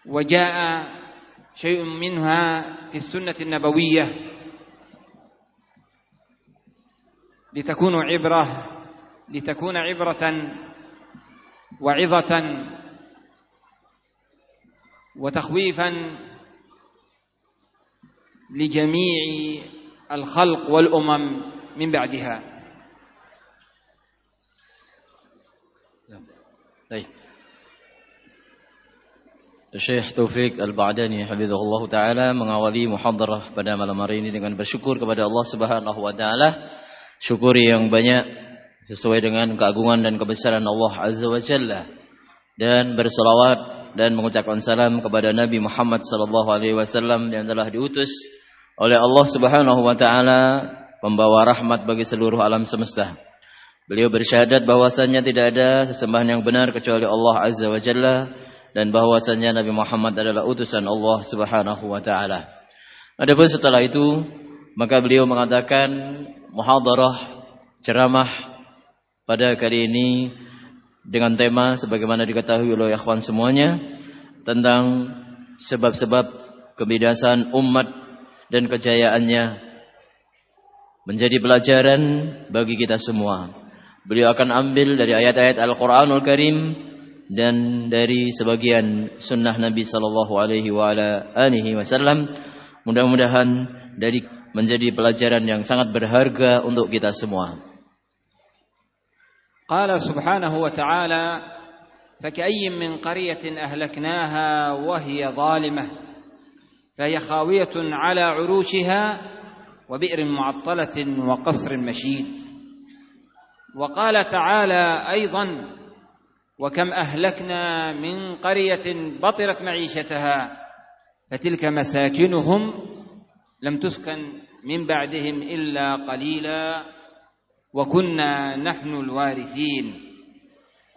وجاء شيء منها في السنة النبوية لتكون عبرة وعظة وتخويفا لجميع الخلق والأمم من بعدها. Baik. Syekh Taufik Al-Ba'dani hafizahullah taala mengawali muhadarah pada malam hari ini dengan bersyukur kepada Allah Subhanahu wa taala, syukur yang banyak sesuai dengan keagungan dan kebesaran Allah Azza wa Jalla, dan berselawat dan mengucapkan salam kepada Nabi Muhammad sallallahu alaihi wasallam yang telah diutus oleh Allah Subhanahu wa taala membawa rahmat bagi seluruh alam semesta. Beliau bersyahadat bahwasanya tidak ada sesembahan yang benar kecuali Allah Azza wa Jalla, dan bahwasanya Nabi Muhammad adalah utusan Allah Subhanahu wa taala. Adapun setelah itu, maka beliau mengatakan muhadarah ceramah pada kali ini dengan tema sebagaimana diketahui oleh ikhwan semuanya tentang sebab-sebab kebinasaan umat dan kejayaannya menjadi pelajaran bagi kita semua. Beliau akan ambil dari ayat-ayat Al-Qur'anul Karim dan dari sebagian sunnah Nabi sallallahu alaihi wasallam. Mudah-mudahan dari menjadi pelajaran yang sangat berharga untuk kita semua. Qala subhanahu wa ta'ala faka'ayyin min qaryatin ahlaknaha wa hiya zalimah fahiya khawiyatun ala 'urushiha wa bi'rin mu'attalatin wa qasrin mashid. Wa qala ta'ala aidan وكم أهلكنا من قرية بطرت معيشتها فتلك مساكنهم لم تسكن من بعدهم إلا قليلا وكنا نحن الوارثين.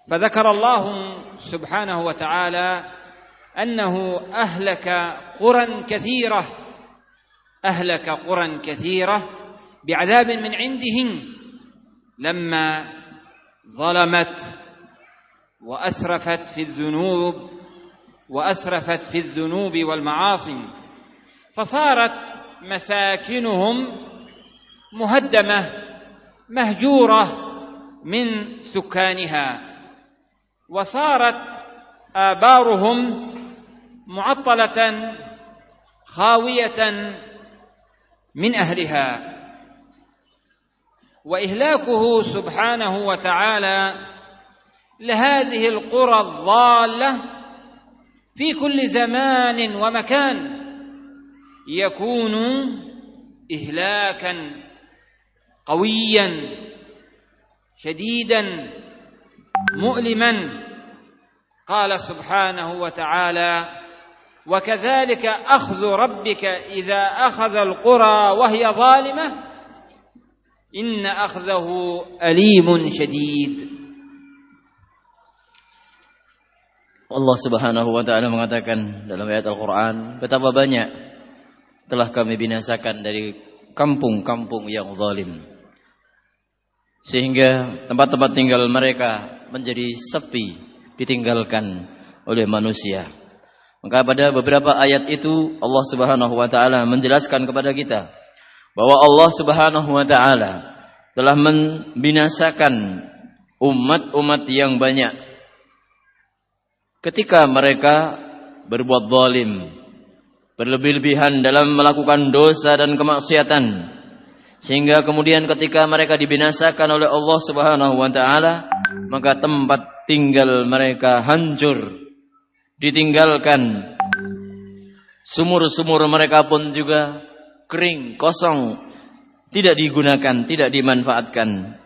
فذكر الله سبحانه وتعالى أنه أهلك قرى كثيرة بعذاب من عندهم لما ظلمت وأسرفت في الذنوب والمعاصي، فصارت مساكنهم مهدمة مهجورة من سكانها، وصارت آبارهم معطلة خاوية من أهلها. وإهلاكه سبحانه وتعالى لهذه القرى الضالة في كل زمان ومكان يكون إهلاكا قويا شديدا مؤلما. قال سبحانه وتعالى وكذلك أخذ ربك إذا أخذ القرى وهي ظالمة إن أخذه أليم شديد. Allah Subhanahu wa taala mengatakan dalam ayat Al-Qur'an, betapa banyak telah kami binasakan dari kampung-kampung yang zalim, sehingga tempat-tempat tinggal mereka menjadi sepi, ditinggalkan oleh manusia. Maka pada beberapa ayat itu Allah Subhanahu wa taala menjelaskan kepada kita bahwa Allah Subhanahu wa taala telah membinasakan umat-umat yang banyak ketika mereka berbuat zalim, berlebih-lebihan dalam melakukan dosa dan kemaksiatan, sehingga kemudian ketika mereka dibinasakan oleh Allah Subhanahu wa taala, maka tempat tinggal mereka hancur, ditinggalkan. Sumur-sumur mereka pun juga kering, kosong, tidak digunakan, tidak dimanfaatkan.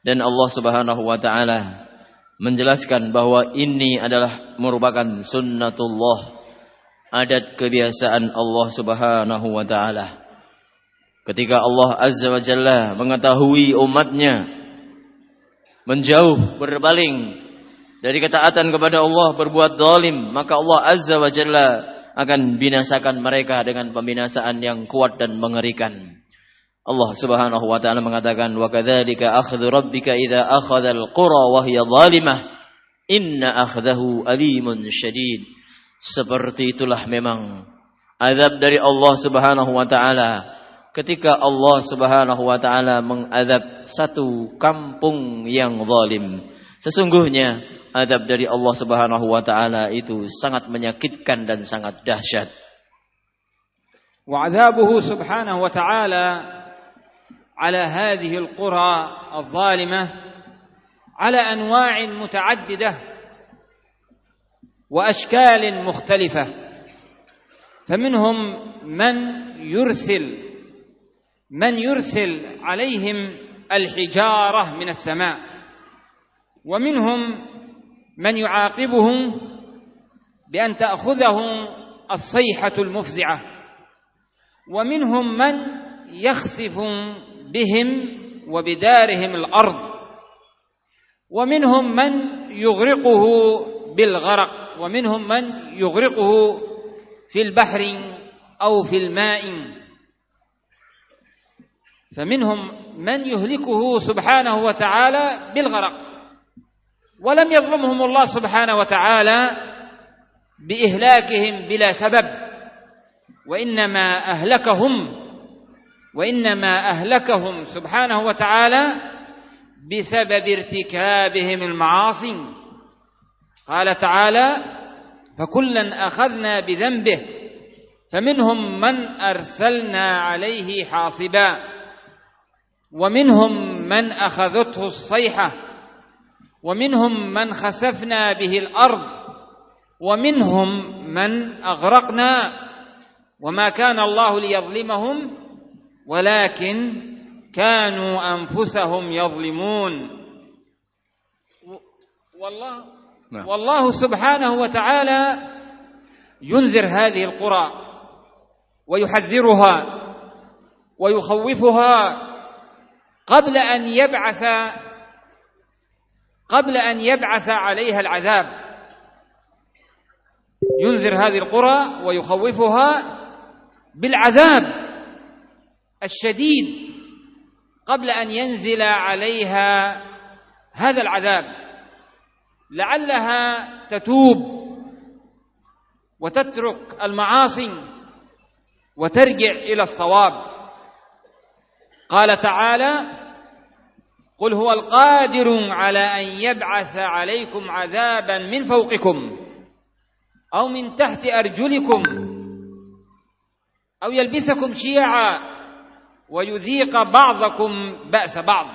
Dan Allah Subhanahu wa taala menjelaskan bahwa ini adalah merupakan sunnatullah, adat kebiasaan Allah Subhanahu wa taala. Ketika Allah Azza wa Jalla mengetahui umatnya menjauh, berpaling dari ketaatan kepada Allah, berbuat zalim, maka Allah Azza wa Jalla akan binasakan mereka dengan pembinasaan yang kuat dan mengerikan. Allah Subhanahu wa taala mengatakan, "Wa kadzalika akhdhu rabbika idza akhadha al-qura wa hiya zalimah, inna akhdahu alimun syadid." Seperti itulah memang azab dari Allah Subhanahu wa taala. Ketika Allah Subhanahu wa taala mengadab satu kampung yang zalim, sesungguhnya azab dari Allah Subhanahu wa taala itu sangat menyakitkan dan sangat dahsyat. Wa 'adzabuhu subhanahu wa ta'ala 'ala hadhihi al-qura adh-dhalimah 'ala anwa'in muta'addidah wa ashkalin mukhtalifah. Faminhum man يرسل عليهم الحجارة من السماء، ومنهم من يعاقبهم بأن تأخذهم الصيحة المفزعة، ومنهم من يخسف بهم وبدارهم الأرض، ومنهم من يغرقه بالغرق، ومنهم من يغرقه في البحر أو في الماء. فمنهم من يهلكه سبحانه وتعالى بالغرق، ولم يظلمهم الله سبحانه وتعالى بإهلاكهم بلا سبب، وإنما أهلكهم سبحانه وتعالى بسبب ارتكابهم المعاصي. قال تعالى: فكلا أخذنا بذنبه فمنهم من أرسلنا عليه حاصبا، ومنهم من أخذته الصيحة، ومنهم من خسفنا به الأرض، ومنهم من أغرقنا، وما كان الله ليظلمهم ولكن كانوا أنفسهم يظلمون. والله سبحانه وتعالى ينذر هذه القرى ويحذرها ويخوفها قبل أن يبعث عليها العذاب. ينذر هذه القرى ويخوفها بالعذاب الشديد قبل أن ينزل عليها هذا العذاب، لعلها تتوب وتترك المعاصي وترجع إلى الصواب. قال تعالى: قل هو القادر على أن يبعث عليكم عذابا من فوقكم أو من تحت أرجلكم أو يلبسكم شيعا ويذيق بعضكم بأس بعض.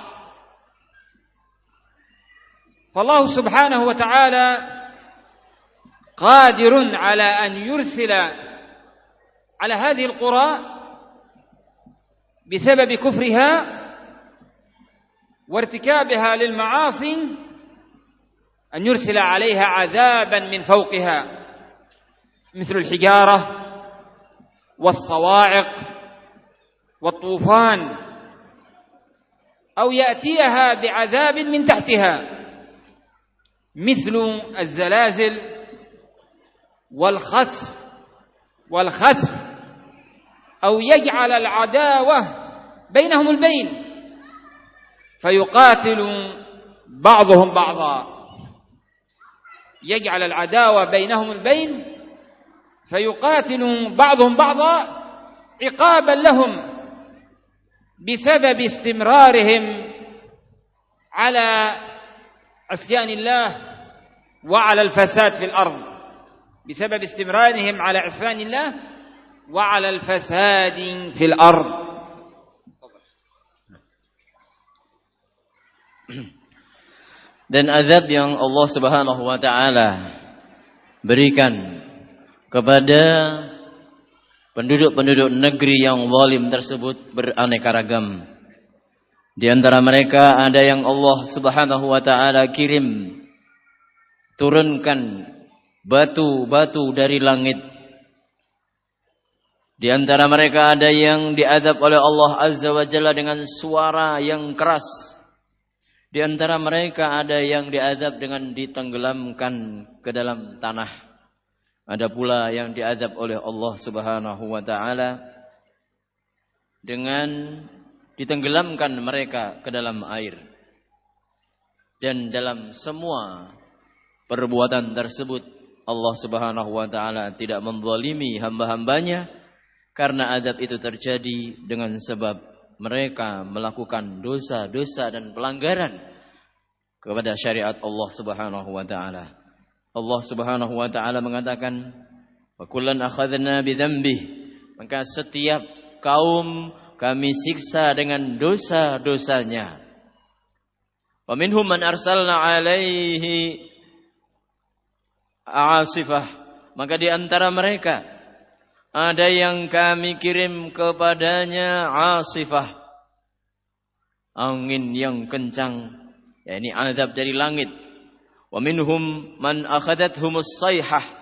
فالله سبحانه وتعالى قادر على أن يرسل على هذه القرى بسبب كفرها وارتكابها للمعاصي أن يرسل عليها عذابا من فوقها مثل الحجارة والصواعق والطوفان، أو يأتيها بعذاب من تحتها مثل الزلازل والخسف، أو يجعل العداوة بينهم البين فيقاتل بعضهم بعضا، يجعل العداوة بينهم البين فيقاتل بعضهم بعضا عقابا لهم بسبب استمرارهم على عصيان الله وعلى الفساد في الأرض، بسبب استمرارهم على عصيان الله وعلى الفساد في الأرض. Dan azab yang Allah Subhanahu wa taala berikan kepada penduduk-penduduk negeri yang zalim tersebut beraneka ragam. Di antara mereka ada yang Allah Subhanahu wa taala turunkan batu-batu dari langit. Di antara mereka ada yang diazab oleh Allah Azza wa Jalla dengan suara yang keras. Di antara mereka ada yang diazab dengan ditenggelamkan ke dalam tanah. Ada pula yang diazab oleh Allah Subhanahu wa taala dengan ditenggelamkan mereka ke dalam air. Dan dalam semua perbuatan tersebut Allah Subhanahu wa taala tidak menzalimi hamba-hambanya karena azab itu terjadi dengan sebab mereka melakukan dosa-dosa dan pelanggaran kepada syariat Allah Subhanahu wa taala. Allah Subhanahu wa taala mengatakan, "Wa kullan akhadna bi dzambihi." Maka setiap kaum kami siksa dengan dosa-dosanya. Wa minhum man arsalna 'alaihi 'asifah. Maka di antara mereka ada yang kami kirim kepadanya 'asifah, angin yang kencang, yakni azab dari langit. Wa minhum man akhadathhumus sayhah.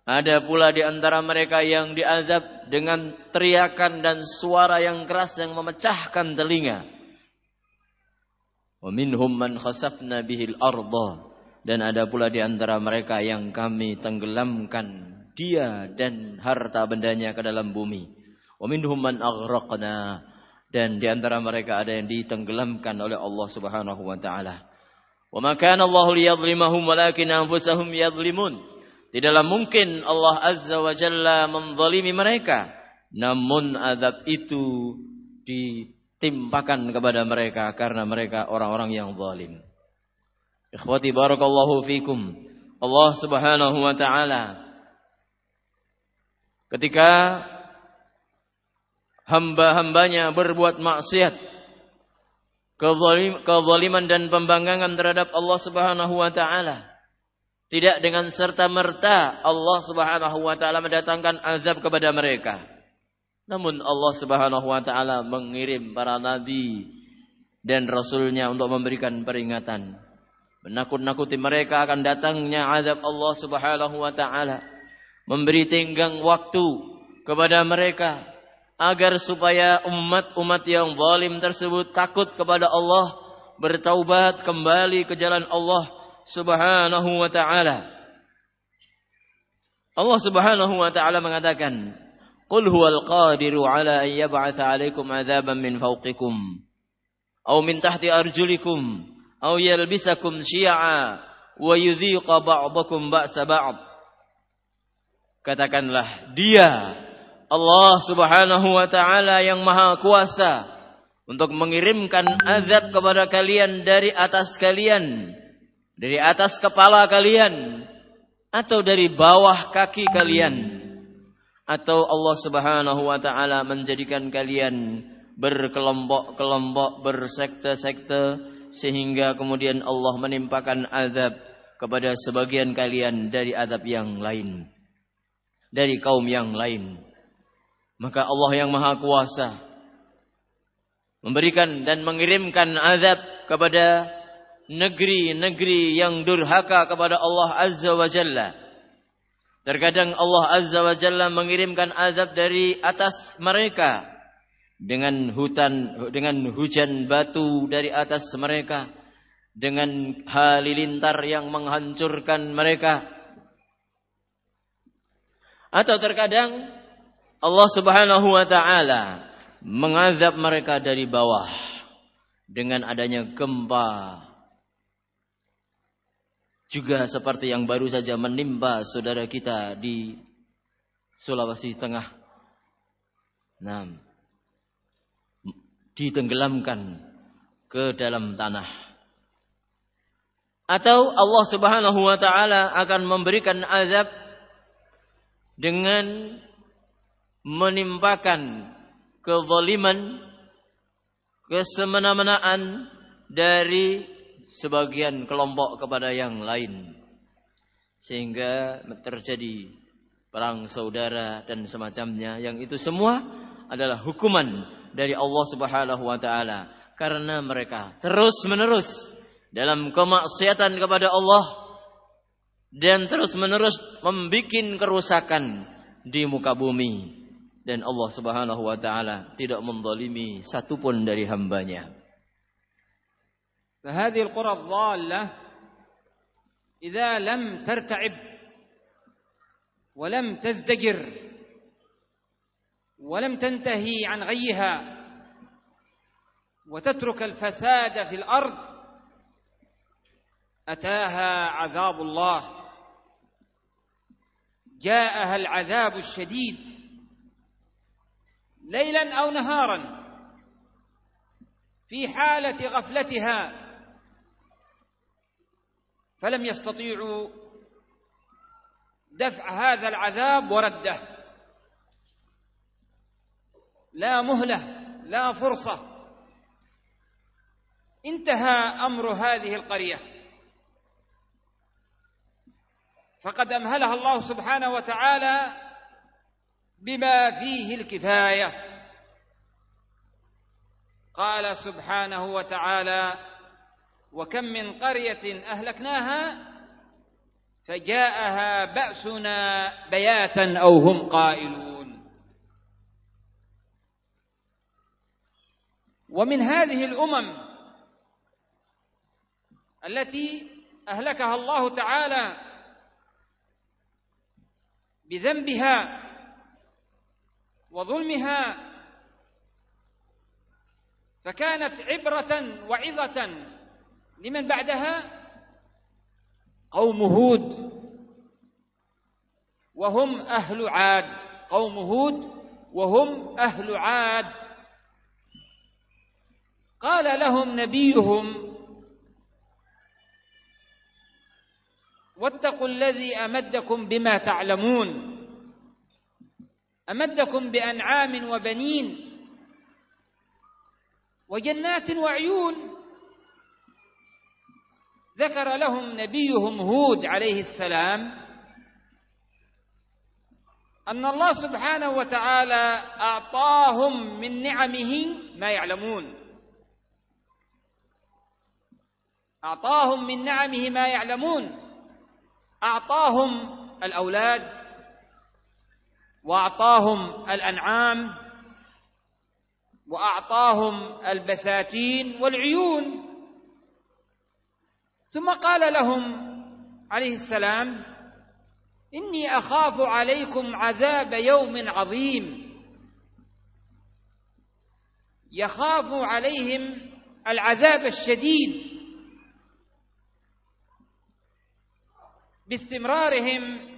Ada pula di antara mereka yang diazab dengan teriakan dan suara yang keras yang memecahkan telinga. Wa minhum man khasafna bihil arda. Dan ada pula di antara mereka yang kami tenggelamkan dia dan harta bendanya ke dalam bumi. Wa minhum man aghraqna. Dan di antara mereka ada yang ditenggelamkan oleh Allah Subhanahu wa taala. Wa ma kana Allahu liyadhlimahum walakin anfusahum yadhlimun. Tidaklah mungkin Allah Azza wa Jalla menzalimi mereka, namun azab itu ditimpakan kepada mereka karena mereka orang-orang yang zalim. Ikhwati barakallahu fikum. Allah Subhanahu wa taala ketika hamba-hambanya berbuat maksiat, kezaliman dan pembangkangan terhadap Allah Subhanahu wa taala, tidak dengan serta-merta Allah Subhanahu wa taala mendatangkan azab kepada mereka. Namun Allah Subhanahu wa taala mengirim para nabi dan rasulnya untuk memberikan peringatan, menakut-nakuti mereka akan datangnya azab Allah Subhanahu wa taala, memberi tenggang waktu kepada mereka agar supaya umat-umat yang zalim tersebut takut kepada Allah, bertaubat kembali ke jalan Allah Subhanahu wa ta'ala. Allah Subhanahu wa ta'ala mengatakan, "Qul huwal qadiru ala an yab'atsa 'alaikum 'adzaban min fawqikum aw min tahti arjulikum aw yalbisakum syi'a wa yudhiqa ba'dakum ba'sa ba'd." Katakanlah, Dia Allah Subhanahu wa ta'ala yang maha kuasa untuk mengirimkan azab kepada kalian dari atas kalian, dari atas kepala kalian, atau dari bawah kaki kalian, atau Allah Subhanahu wa taala menjadikan kalian berkelompok-kelompok, bersekte-sekte, sehingga kemudian Allah menimpakan azab kepada sebagian kalian dari azab yang lain, dari kaum yang lain. Maka Allah yang maha kuasa memberikan dan mengirimkan azab kepada negeri-negeri yang durhaka kepada Allah Azza wa Jalla. Terkadang Allah Azza wa Jalla mengirimkan azab dari atas mereka dengan hujan batu dari atas mereka, dengan halilintar yang menghancurkan mereka. Atau terkadang Allah Subhanahu wa taala mengazab mereka dari bawah dengan adanya gempa. Juga seperti yang baru saja menimpa saudara kita di Sulawesi Tengah. Nah, ditenggelamkan ke dalam tanah. Atau Allah Subhanahu wa taala akan memberikan azab dengan menimpakan kezaliman, kesemena-menaan dari sebagian kelompok kepada yang lain, sehingga terjadi perang saudara dan semacamnya, yang itu semua adalah hukuman dari Allah Subhanahu wa taala karena mereka terus-menerus dalam kemaksiatan kepada Allah dan terus-menerus membuat kerusakan di muka bumi, dan Allah Subhanahu wa taala tidak menzalimi satupun dari hambanya. فهذه القرى الضالة إذا لم ترتعب ولم تزدجر ولم تنتهي عن غيها وتترك الفساد في الأرض أتاها عذاب الله جاءها العذاب الشديد ليلا أو نهارا في حالة غفلتها، فلم يستطيعوا دفع هذا العذاب ورده، لا مهلة لا فرصة. انتهى أمر هذه القرية، فقد أمهلها الله سبحانه وتعالى بما فيه الكفاية. قال سبحانه وتعالى: وكم من قرية أهلكناها فجاءها بأسنا بياتا أو هم قائلون. ومن هذه الأمم التي أهلكها الله تعالى بذنبها وظلمها، فكانت عبرة وعظة لمن بعدها، قوم هود وهم أهل عاد. قوم هود وهم أهل عاد. قال لهم نبيهم: واتقوا الذي أمدكم بما تعلمون، أمدكم بأنعام وبنين وجنات وعيون. ذكر لهم نبيهم هود عليه السلام أن الله سبحانه وتعالى أعطاهم من نعمه ما يعلمون، أعطاهم من نعمه ما يعلمون. أعطاهم الأولاد، وأعطاهم الأنعام، وأعطاهم البساتين والعيون. ثم قال لهم عليه السلام: إني أخاف عليكم عذاب يوم عظيم. يخاف عليهم العذاب الشديد باستمرارهم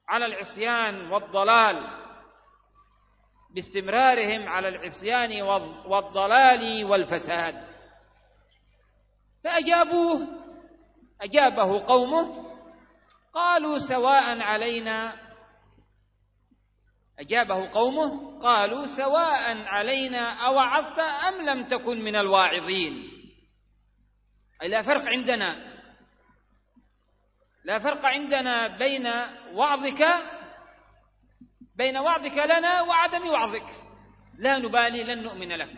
على العصيان والضلال، باستمرارهم على العصيان والضلال والفساد. فأجابوه، أجابه قومه، قالوا سواء علينا، أجابه قومه قالوا سواء علينا أوعظت أم لم تكن من الواعظين. أي لا فرق عندنا، لا فرق عندنا بين وعظك لنا وعدم وعظك. لا نبالي، لن نؤمن لك،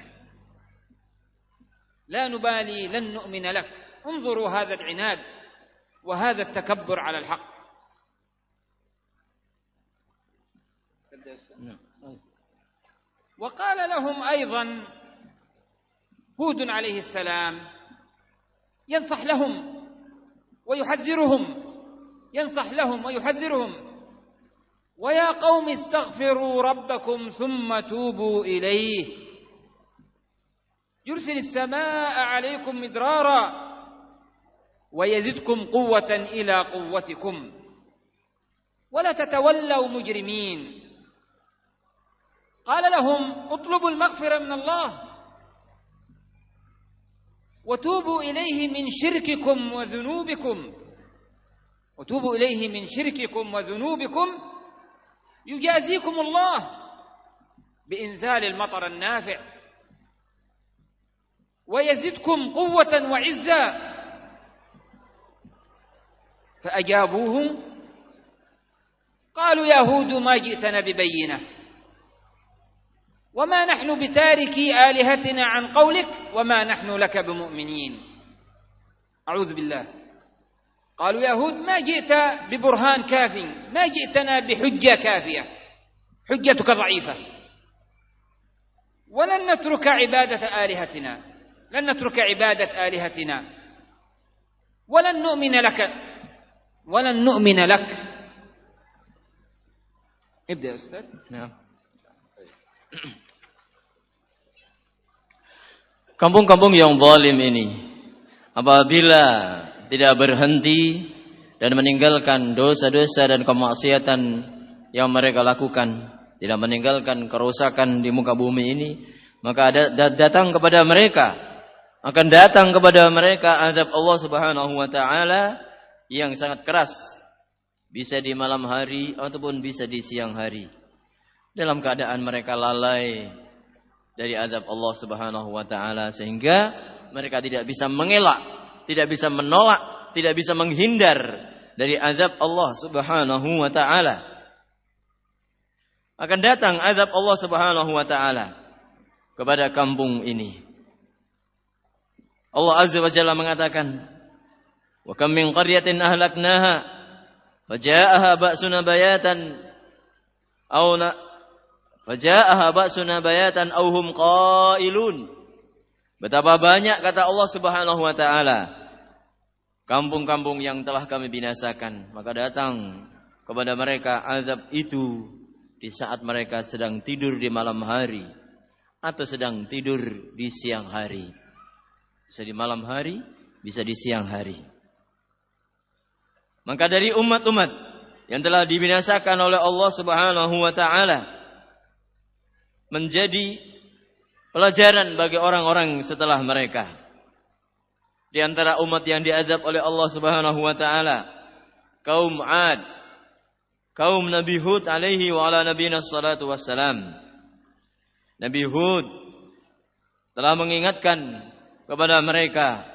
لا نبالي، لن نؤمن لك. انظروا هذا العناد وهذا التكبر على الحق. وقال لهم أيضا هود عليه السلام ينصح لهم ويحذرهم، ينصح لهم ويحذرهم: ويا قوم استغفروا ربكم ثم توبوا إليه يرسل السماء عليكم مدرارا ويزدكم قوة إلى قوتكم ولا تتولوا مجرمين. قال لهم: اطلبوا المغفرة من الله وتوبوا إليه من شرككم وذنوبكم، وتوبوا إليه من شرككم وذنوبكم يجازيكم الله بإنزال المطر النافع ويزدكم قوة وعزا. فأجابوه قالوا: يا هود ما جئتنا ببينة وما نحن بتاركي آلهتنا عن قولك وما نحن لك بمؤمنين. أعوذ بالله. قالوا: يا هود ما جئت ببرهان كاف، ما جئتنا بحجة كافية، حجتك ضعيفة، ولن نترك عبادة آلهتنا، لن نترك عبادة آلهتنا ولن نؤمن لك، ولن نؤمن لك. ابدأ يا أستاذ. نعم. Kampung-kampung yang zalim ini apabila tidak berhenti dan meninggalkan dosa-dosa dan kemaksiatan yang mereka lakukan, tidak meninggalkan kerusakan di muka bumi ini, maka datang kepada mereka, akan datang kepada mereka azab Allah Subhanahu wa taala yang sangat keras, bisa di malam hari ataupun bisa di siang hari, dalam keadaan mereka lalai dari azab Allah Subhanahu wa taala, sehingga mereka tidak bisa mengelak, tidak bisa menolak, tidak bisa menghindar dari azab Allah Subhanahu wa taala. Akan datang azab Allah Subhanahu wa taala kepada kampung ini. Allah Azza wa Jalla mengatakan, "Wa kam min qaryatin ahlaknaha faja'aha ba'suna bayatan aw hum qailun." Betapa banyak, kata Allah Subhanahu wa taala, kampung-kampung yang telah kami binasakan, maka datang kepada mereka azab itu di saat mereka sedang tidur di malam hari atau sedang tidur di siang hari. Bisa di malam hari, bisa di siang hari. Maka dari umat-umat yang telah dibinasakan oleh Allah Subhanahu wa taala, menjadi pelajaran bagi orang-orang setelah mereka. Di antara umat yang diazab oleh Allah Subhanahu wa taala, kaum 'Ad, kaum Nabi Hud alaihi wa ala nabiyina salatu wassalam. Nabi Hud telah mengingatkan kepada mereka,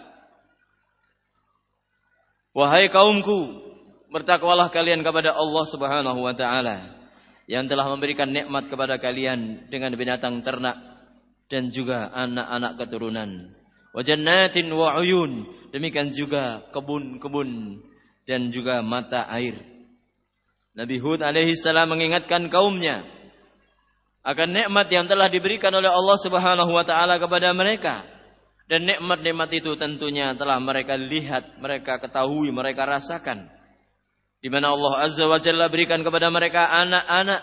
"Wahai kaumku, bertakwalah kalian kepada Allah Subhanahu wa taala yang telah memberikan nikmat kepada kalian dengan binatang ternak dan juga anak-anak keturunan. Wa jannatin wa uyun." Demikian juga kebun-kebun dan juga mata air. Nabi Hud alaihi salam mengingatkan kaumnya akan nikmat yang telah diberikan oleh Allah Subhanahu wa taala kepada mereka, dan nikmat-nikmat itu tentunya telah mereka lihat, mereka ketahui, mereka rasakan, di mana Allah Azza wa Jalla berikan kepada mereka anak-anak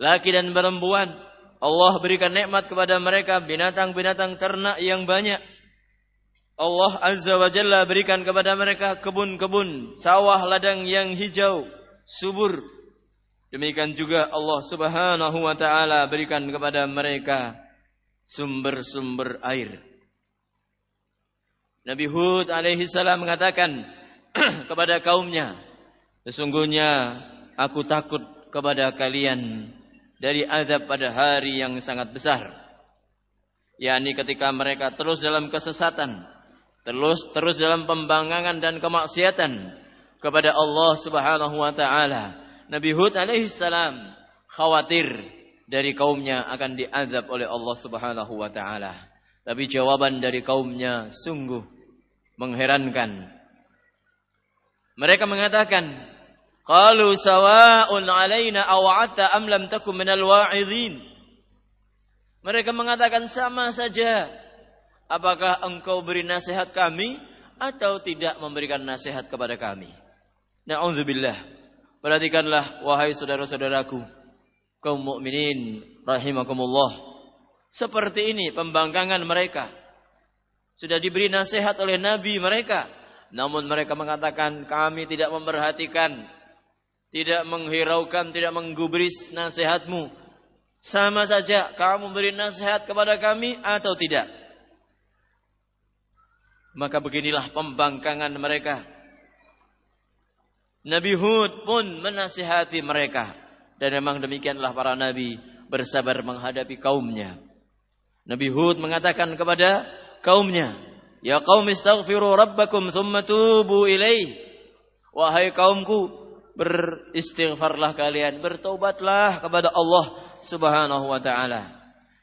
laki dan perempuan. Allah berikan nikmat kepada mereka binatang-binatang ternak yang banyak. Allah Azza wa Jalla berikan kepada mereka kebun-kebun, sawah ladang yang hijau, subur. Demikian juga Allah Subhanahu wa taala berikan kepada mereka sumber-sumber air. Nabi Hud alaihi salam mengatakan kepada kaumnya, "Sesungguhnya aku takut kepada kalian dari azab pada hari yang sangat besar." yakni ketika mereka terus dalam kesesatan, terus dalam pembangkangan dan kemaksiatan kepada Allah Subhanahu wa taala. Nabi Hud alaihi salam khawatir dari kaumnya akan diazab oleh Allah Subhanahu wa taala. Tapi jawaban dari kaumnya sungguh mengherankan. Mereka mengatakan, qalu sawa'un 'alaina aw'ata am lam takum minal wa'idhin. Mereka mengatakan sama saja, apakah engkau beri nasihat kami atau tidak memberikan nasihat kepada kami. Na'udzubillah. Perhatikanlah wahai saudara-saudaraku, kaum mukminin rahimakumullah. Seperti ini pembangkangan mereka. Sudah diberi nasihat oleh Nabi mereka, namun mereka mengatakan kami tidak memperhatikan, tidak menghiraukan, tidak menggubris nasihatmu. Sama saja kamu beri nasihat kepada kami atau tidak. Maka beginilah pembangkangan mereka. Nabi Hud pun menasihati mereka. Dan memang demikianlah para nabi bersabar menghadapi kaumnya. Nabi Hud mengatakan kepada kaumnya, ya qaum istaghfiru rabbakum thumma tubu ilaih. Wahai kaumku, beristighfarlah kalian, bertaubatlah kepada Allah Subhanahu wa taala.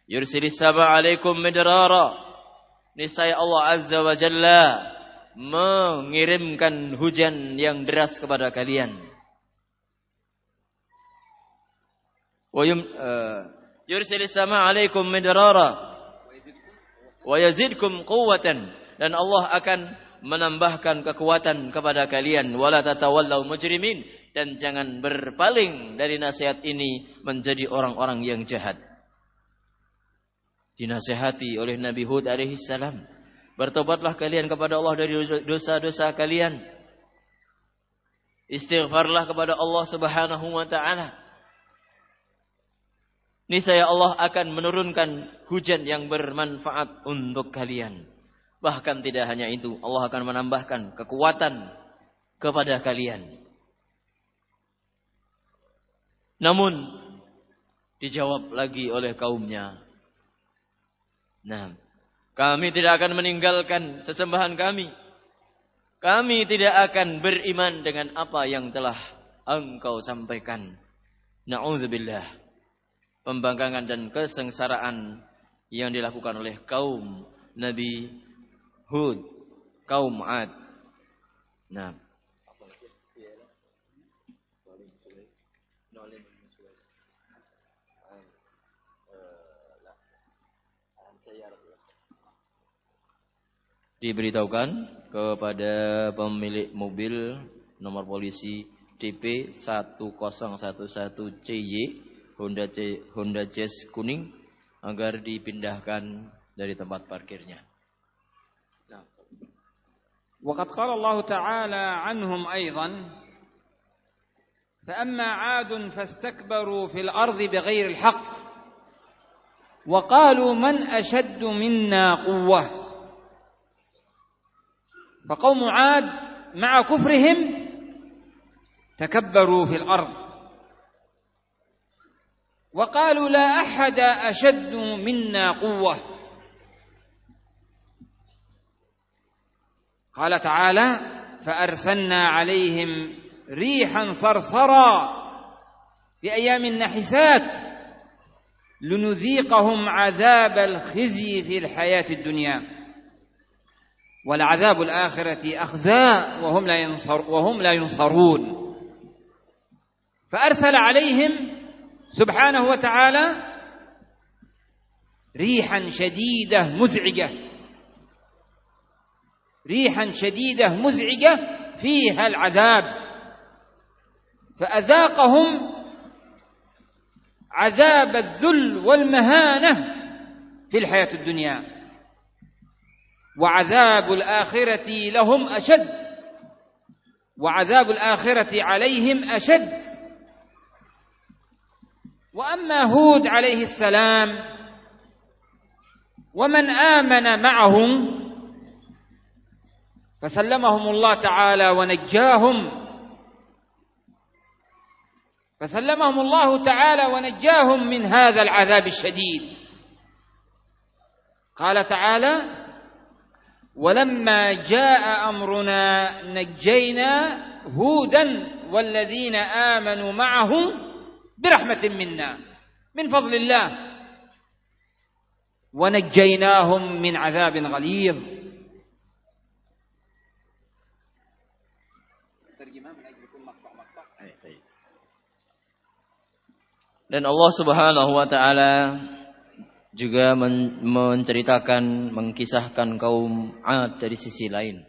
Yursilis sama alaikum midrara. Niscaya Allah Azza wa Jalla mengirimkan hujan yang deras kepada kalian. Yursilis sama alaikum midrara wa yazidkum quwwatan, dan Allah akan menambahkan kekuatan kepada kalian. Wala tatawallaw mujrimin, dan jangan berpaling dari nasihat ini menjadi orang-orang yang jahat. Dinasihati oleh Nabi Hud alaihi salam, bertobatlah kalian kepada Allah dari dosa-dosa kalian. Istighfarlah kepada Allah Subhanahu wa taala. Niscaya Allah akan menurunkan hujan yang bermanfaat untuk kalian. Bahkan tidak hanya itu, Allah akan menambahkan kekuatan kepada kalian. Namun dijawab lagi oleh kaumnya. Nah, kami tidak akan meninggalkan sesembahan kami. Kami tidak akan beriman dengan apa yang telah engkau sampaikan. Na'udzubillah. Pembangkangan dan kesengsaraan yang dilakukan oleh kaum Nabi Hud, kaum Ad. Nah, diberitahukan kepada pemilik mobil nomor polisi DP 1011CY Honda Jazz kuning agar dipindahkan dari tempat parkirnya. وقد قال الله تعالى عنهم أيضا فأما عاد فاستكبروا في الأرض بغير الحق وقالوا من أشد منا قوة فقوم عاد مع كفرهم تكبروا في الأرض وقالوا لا أحد أشد منا قوة قال تعالى فأرسلنا عليهم ريحا صرصرا في أيام نحسات لنذيقهم عذاب الخزي في الحياة الدنيا ولعذاب الآخرة أخزى وهم لا ينصرون فأرسل عليهم سبحانه وتعالى ريحا شديدة مزعجة فيها العذاب فأذاقهم عذاب الذل والمهانة في الحياة الدنيا وعذاب الآخرة لهم أشد وعذاب الآخرة عليهم أشد وأما هود عليه السلام ومن آمن معهم فسلمهم الله تعالى ونجاهم من هذا العذاب الشديد قال تعالى ولما جاء أمرنا نجينا هودا والذين آمنوا معه برحمة منا من فضل الله ونجيناهم من عذاب غليظ Dan Allah Subhanahu wa taala juga menceritakan, mengkisahkan kaum Ad dari sisi lain.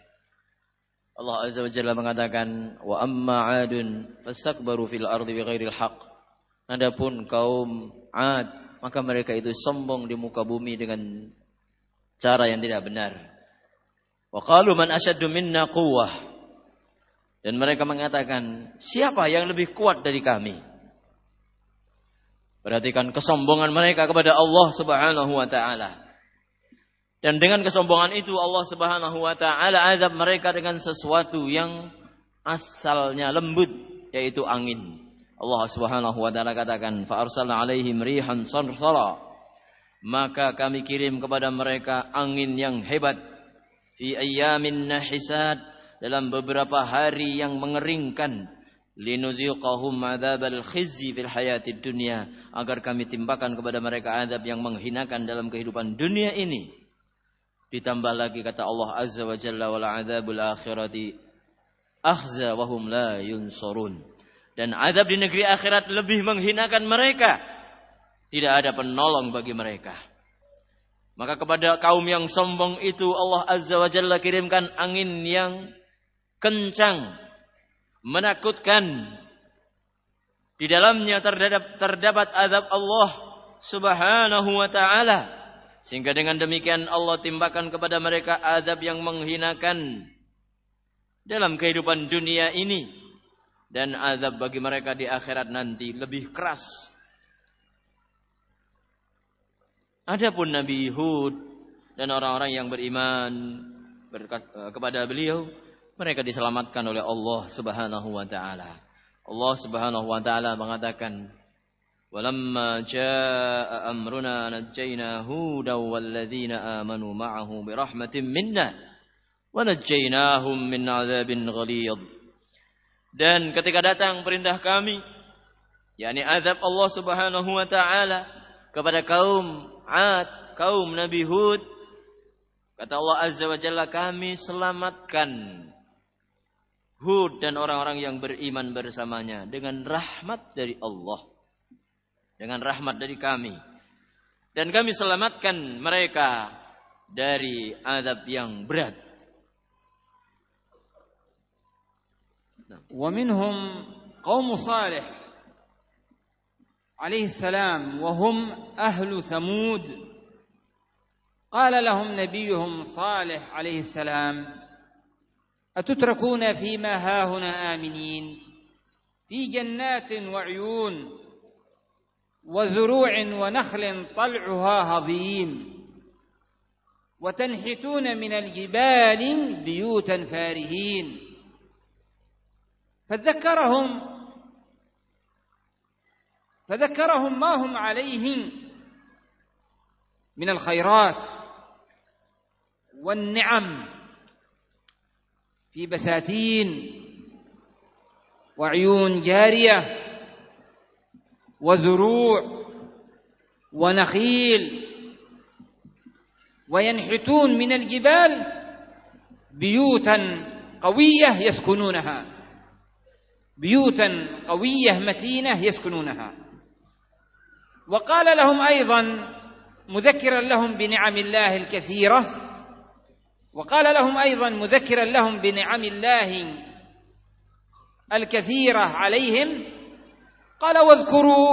Allah Azza wa Jalla mengatakan, "Wa amma 'adun fastakbaru fil ardi bighairil haqq." Adapun kaum Ad, maka mereka itu sombong di muka bumi dengan cara yang tidak benar. Wa qalu man ashaddu minna quwwah. Dan mereka mengatakan, siapa yang lebih kuat dari kami? Perhatikan kesombongan mereka kepada Allah Subhanahu wa taala. Dan dengan kesombongan itu Allah Subhanahu wa taala azab mereka dengan sesuatu yang asalnya lembut, yaitu angin. Allah Subhanahu wa taala katakan, fa arsalna alaihim rihan sarsara. Maka kami kirim kepada mereka angin yang hebat fi ayyamin nahisat, dalam beberapa hari yang mengeringkan. Linuziqahum adzabal khizyi fil hayatid dunya, agar kami timpakan kepada mereka azab yang menghinakan dalam kehidupan dunia ini. Ditambah lagi kata Allah Azza wa Jalla, wal adzabul akhirati akhza wa hum la yunsurun. Dan azab di negeri akhirat lebih menghinakan mereka. Tidak ada penolong bagi mereka. Maka kepada kaum yang sombong itu Allah Azza wa Jalla kirimkan angin yang kencang, menakutkan. Di dalamnya terdapat azab Allah Subhanahu wa taala. Sehingga dengan demikian Allah timpakan kepada mereka azab yang menghinakan dalam kehidupan dunia ini. dan azab bagi mereka di akhirat nanti lebih keras. Adapun Nabi Hud dan orang-orang yang beriman kepada beliau, mereka diselamatkan oleh Allah Subhanahu wa taala. Allah Subhanahu wa taala mengatakan, "Walamma jaa'a amruna najjayna Huda walladzina amanu ma'ahu birahmatin minna wa najjaynahum min 'adzabin ghalidh." Dan ketika datang perintah kami, yakni azab Allah Subhanahu wa taala kepada kaum Ad, kaum Nabi Hud, kata Allah Azza wa Jalla, kami selamatkan Hud dan orang-orang yang beriman bersamanya dengan rahmat dari Allah, dengan rahmat dari kami, dan kami selamatkan mereka dari azab yang berat. ومنهم قوم صالح عليه السلام وهم أهل ثمود. قال لهم نبيهم صالح عليه السلام: أتتركون فيما هاهنا آمنين في جنات وعيون وزروع ونخل طلعها هضيم وتنحتون من الجبال بيوتا فارهين. فذكرهم ما هم عليه من الخيرات والنعم في بساتين وعيون جارية وزروع ونخيل، وينحتون من الجبال بيوتا قوية يسكنونها، بيوتا قوية متينة يسكنونها. وقال لهم أيضا مذكرا لهم بنعم الله الكثيرة، وقال لهم أيضا مذكرا لهم بنعم الله الكثيرة عليهم، قال: واذكروا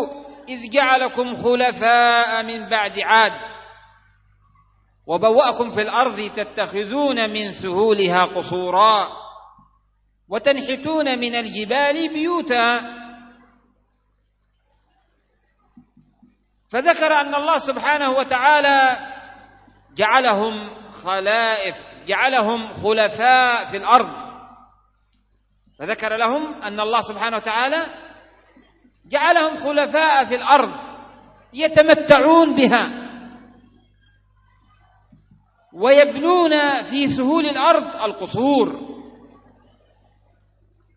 إذ جعلكم خلفاء من بعد عاد وبوأكم في الأرض تتخذون من سهولها قصورا وتنحتون من الجبال بيوتا. فذكر أن الله سبحانه وتعالى جعلهم خلائف، جعلهم خلفاء في الأرض. فذكر لهم أن الله سبحانه وتعالى جعلهم خلفاء في الأرض يتمتعون بها ويبنون في سهول الأرض القصور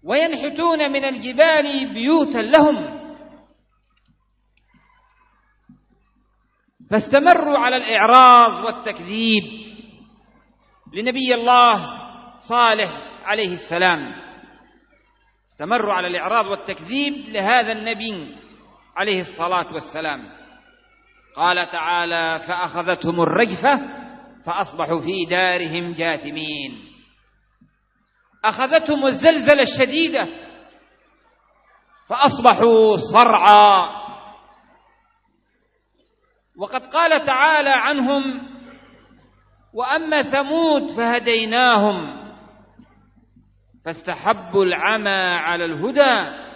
وينحتون من الجبال بيوتا لهم. فاستمروا على الإعراض والتكذيب لنبي الله صالح عليه السلام، استمروا على الإعراض والتكذيب لهذا النبي عليه الصلاة والسلام. قال تعالى: فأخذتهم الرجفة فأصبحوا في دارهم جاثمين. أخذتهم الزلزلة الشديدة فأصبحوا صرعى. وقد قال تعالى عنهم: وأما ثمود فهديناهم فاستحبوا العمى على الهدى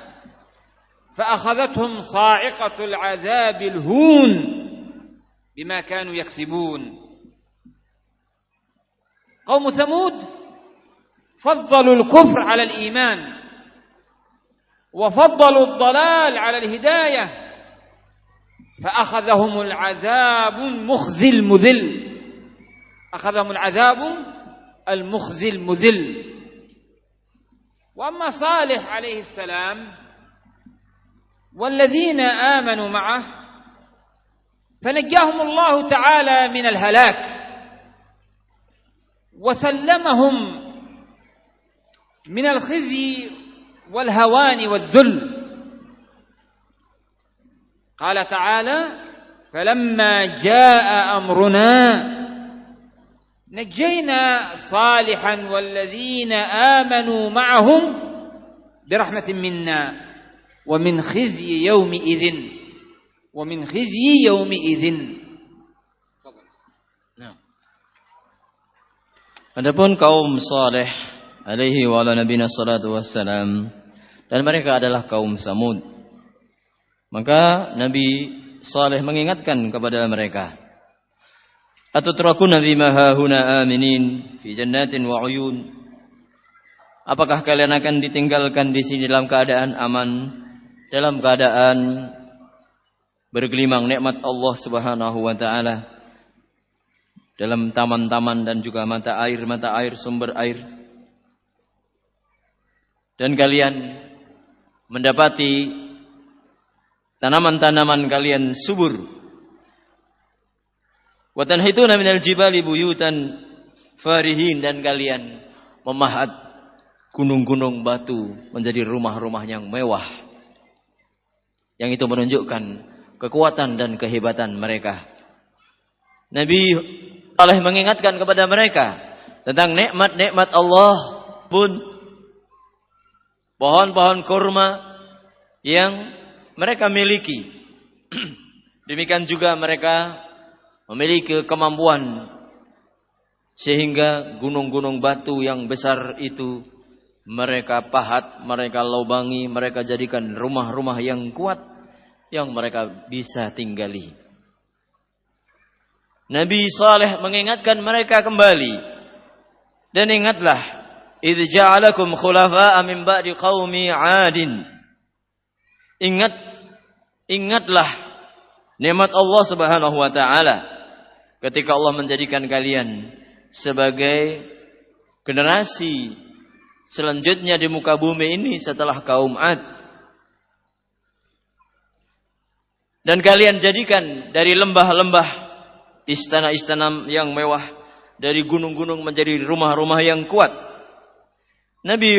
فأخذتهم صاعقة العذاب الهون بما كانوا يكسبون. قوم ثمود فضلوا الكفر على الإيمان وفضلوا الضلال على الهداية فأخذهم العذاب المخزي المذل، أخذهم العذاب المخزي المذل. وأما صالح عليه السلام والذين آمنوا معه فنجاهم الله تعالى من الهلاك وسلمهم من الخزي والهوان والذل. قال تعالى: فلما جاء أمرنا نجينا صالحا والذين آمنوا معهم برحمة منا ومن خزي يومئذ ومن خزي يومئذ. Adapun kaum Saleh alaihi wa ala nabiyina salatu wassalam, dan mereka adalah kaum Samud. Maka Nabi Saleh mengingatkan kepada mereka, atutrakuna bima hahuna aminin fi jannatin wa uyun. Apakah kalian akan ditinggalkan di sini dalam keadaan aman, dalam keadaan bergelimang nikmat Allah Subhanahu wa taala, dalam taman-taman dan juga mata air, sumber air, dan kalian mendapati tanaman-tanaman kalian subur. Wa tanhituna minal jibali buyutan farihin, dan kalian memahat gunung-gunung batu menjadi rumah-rumah yang mewah. Yang itu menunjukkan kekuatan dan kehebatan mereka. Nabi Saleh mengingatkan kepada mereka tentang nikmat-nikmat Allah pun, pohon-pohon kurma yang mereka miliki. Demikian juga mereka memiliki kemampuan sehingga gunung-gunung batu yang besar itu mereka pahat, mereka lubangi, mereka jadikan rumah-rumah yang kuat yang mereka bisa tinggali. Nabi Saleh mengingatkan mereka kembali, dan ingatlah, idz ja'alakum khulafa'a min ba'di qaumi 'adin. Ingatlah nikmat Allah Subhanahu wa taala ketika Allah menjadikan kalian sebagai generasi selanjutnya di muka bumi ini setelah kaum 'Ad. Dan kalian jadikan dari lembah-lembah istana-istana yang mewah, dari gunung-gunung menjadi rumah-rumah yang kuat. Nabi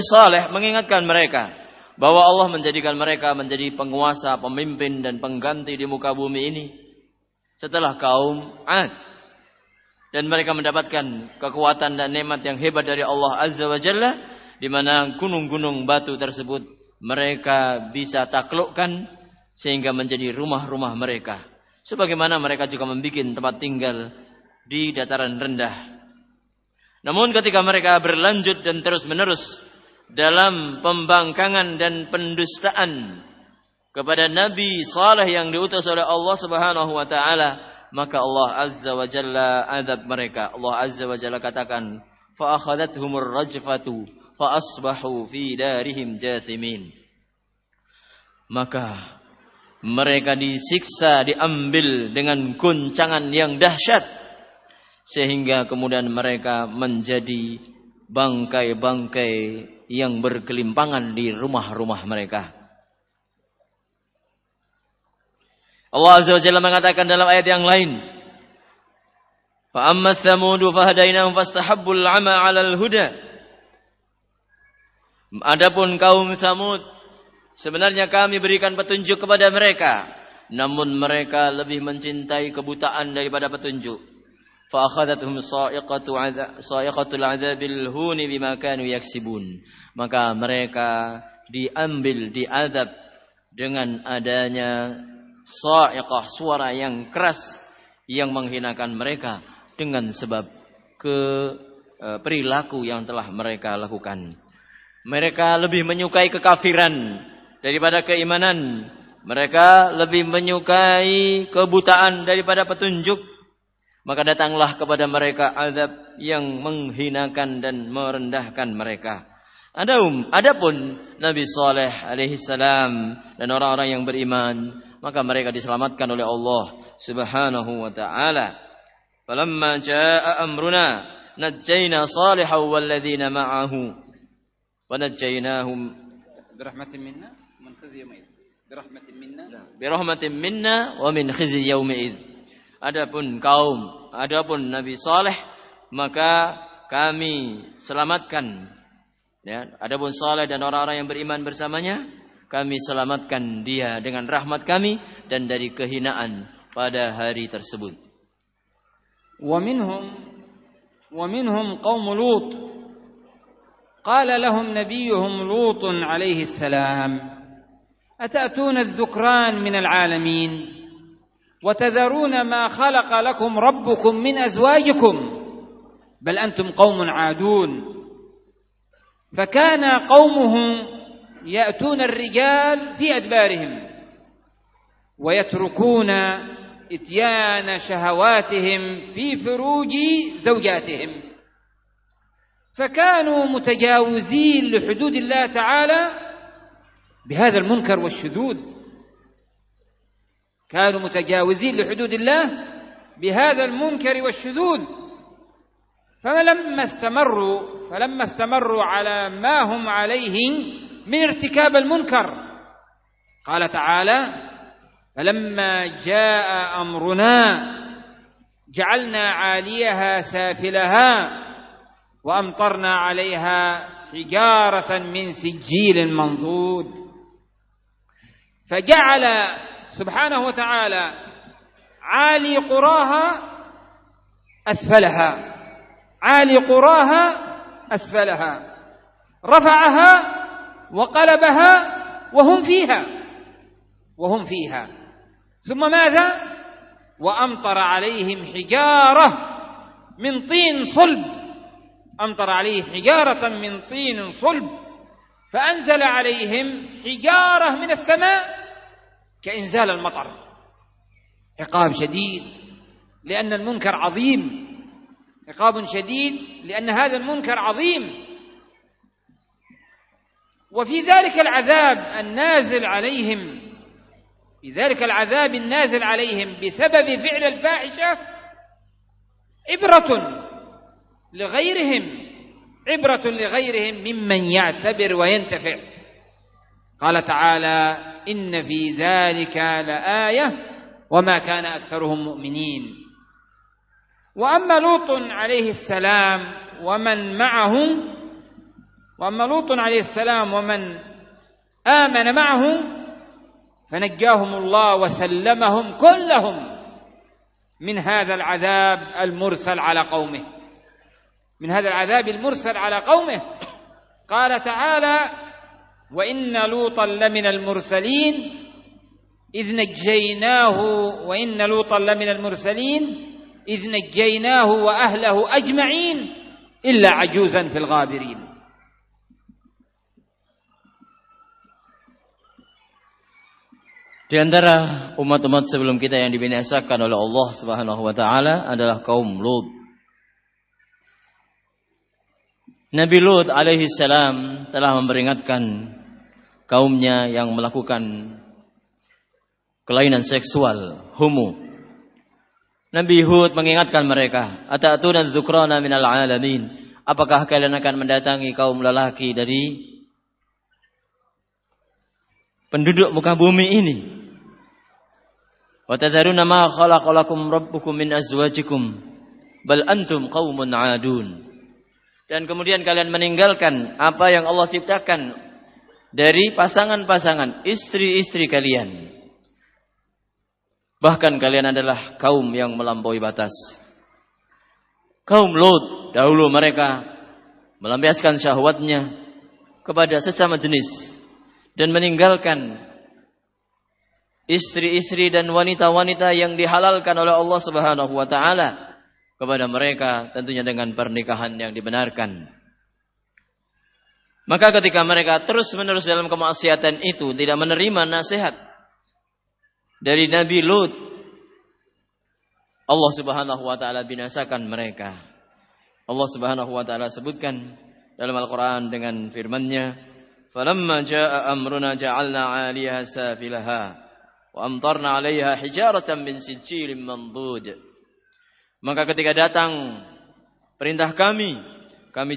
Saleh mengingatkan mereka bahwa Allah menjadikan mereka menjadi penguasa, pemimpin dan pengganti di muka bumi ini setelah kaum 'Ad. Dan mereka mendapatkan kekuatan dan nikmat yang hebat dari Allah Azza wa Jalla, di mana gunung-gunung batu tersebut mereka bisa taklukkan sehingga menjadi rumah-rumah mereka. Sebagaimana mereka juga membuat tempat tinggal di dataran rendah. Namun ketika mereka berlanjut dan terus-menerus dalam pembangkangan dan pendustaan kepada Nabi Saleh yang diutus oleh Allah Subhanahu wa taala, maka Allah Azza wa Jalla azab mereka. Allah Azza wa Jalla katakan, fa akhadathumur rajfatu fa asbahu fi darihim jathimin. Maka mereka disiksa, diambil dengan guncangan yang dahsyat, sehingga kemudian mereka menjadi bangkai-bangkai yang bergelimpangan di rumah-rumah mereka. Allah Azza wa Jalla mengatakan dalam ayat yang lain, fa amma tsamudu fahadainahum fastahabbul 'ama 'alal huda. Adapun kaum Samud, sebenarnya kami berikan petunjuk kepada mereka, namun mereka lebih mencintai kebutaan daripada petunjuk. Fa akhadathum sa'iqatul 'adzabil huni bima kanu yaksibun. Maka mereka diazab dengan adanya sa'iqah, suara yang keras yang menghinakan mereka dengan sebab perilaku yang telah mereka lakukan. Mereka lebih menyukai kekafiran daripada keimanan. Mereka lebih menyukai kebutaan daripada petunjuk. Maka datanglah kepada mereka azab yang menghinakan dan merendahkan mereka. Adapun Nabi Saleh alaihi salam dan orang-orang yang beriman, maka mereka diselamatkan oleh Allah Subhanahu wa taala. Falamma jaa amruna najjayna Salihan walladzina ma'ahu wa najjaynahum birahmatin minna min khizyi yawma'id. Birahmatin minna wa min khizyi yawma'id. Adapun Nabi Saleh, maka kami selamatkan. Ya, adapun Saleh dan orang-orang yang beriman bersamanya, kami selamatkan dia dengan rahmat kami dan dari kehinaan pada hari tersebut. Wa minhum qaum Lut. Qala lahum nabiyuhum Lut alayhi salam, atatuna adh-dhukran min al-alamin wa tadharuna ma khalaqa lakum rabbukum min azwajikum bal antum qaumun 'adun. فكان قومه يأتون الرجال في أدبارهم ويتركون إتيان شهواتهم في فروج زوجاتهم، فكانوا متجاوزين لحدود الله تعالى بهذا المنكر والشذوذ، كانوا متجاوزين لحدود الله بهذا المنكر والشذوذ. فلما استمروا على ما هم عليه من ارتكاب المنكر، قال تعالى: فلما جاء أمرنا جعلنا عاليها سافلها وأمطرنا عليها حجارة من سجيل منضود. فجعل سبحانه وتعالى عالي قراها أسفلها، عالي قراها أسفلها، رفعها وقلبها وهم فيها. ثم ماذا؟ وأمطر عليهم حجارة من طين صلب، أمطر عليهم حجارة من طين صلب، فأنزل عليهم حجارة من السماء كإنزال المطر. عقاب شديد لأن المنكر عظيم، عقاب شديد لأن هذا المنكر عظيم. وفي ذلك العذاب النازل عليهم، في ذلك العذاب النازل عليهم بسبب فعل الفاحشة عبرة لغيرهم ممن يعتبر وينتفع. قال تعالى: إن في ذلك لآية وما كان أكثرهم مؤمنين. وأما لوط عليه السلام ومن آمن معه فنجاهم الله وسلمهم كلهم من هذا العذاب المرسل على قومه، قال تعالى: وإن لوطا لمن المرسلين إذ نجيناه وأهله أجمعين إلا عجوزا في الغابرين. Di antara umat-umat sebelum kita yang dibinasakan oleh Allah Subhanahu wa taala adalah kaum Lut. Nabi Lut alaihi salam telah memperingatkan kaumnya yang melakukan kelainan seksual, homo. Nabi Hud mengingatkan mereka, "Atatuna dzukrana minal alamin?" Apakah kalian akan mendatangi kaum lelaki dari penduduk muka bumi ini? Wa tadharuna ma khalaqalakum rabbukum min azwajikum bal antum qaumun 'adun. Dan kemudian kalian meninggalkan apa yang Allah ciptakan dari pasangan-pasangan istri-istri kalian. Bahkan kalian adalah kaum yang melampaui batas. Kaum Lut dahulu mereka melampiaskan syahwatnya kepada sesama jenis dan meninggalkan istri-istri dan wanita-wanita yang dihalalkan oleh Allah Subhanahu wa taala kepada mereka, tentunya dengan pernikahan yang dibenarkan. Maka ketika mereka terus-menerus dalam kemaksiatan itu, tidak menerima nasihat dari Nabi Lut, Allah Subhanahu wa taala binasakan mereka. Allah Subhanahu wa taala sebutkan dalam Al-Qur'an dengan firman-Nya, "Falamma jaa'a amruna ja'alna 'aliyaha safilaha wa amtarna 'alaiha hijaratan min sijilin mandud." Maka ketika datang perintah kami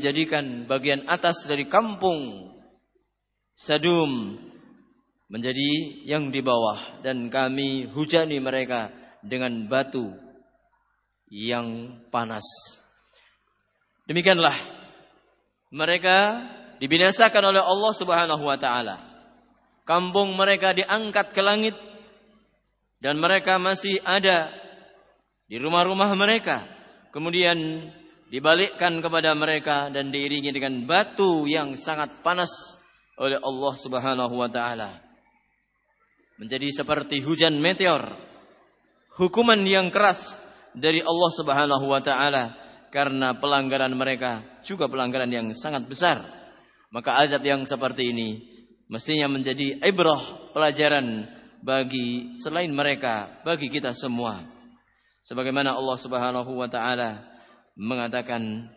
jadikan bagian atas dari kampung Sadum menjadi yang di bawah, dan kami hujani mereka dengan batu yang panas. Demikianlah mereka dibinasakan oleh Allah Subhanahu wa taala. Kampung mereka diangkat ke langit dan mereka masih ada di rumah-rumah mereka. Kemudian dibalikkan kepada mereka dan diiringi dengan batu yang sangat panas oleh Allah Subhanahu wa taala. Menjadi seperti hujan meteor. Hukuman yang keras dari Allah Subhanahu wa taala karena pelanggaran mereka juga pelanggaran yang sangat besar. Maka azab yang seperti ini mestinya menjadi ibrah, pelajaran bagi selain mereka, bagi kita semua. Sebagaimana Allah Subhanahu wa taala mengatakan,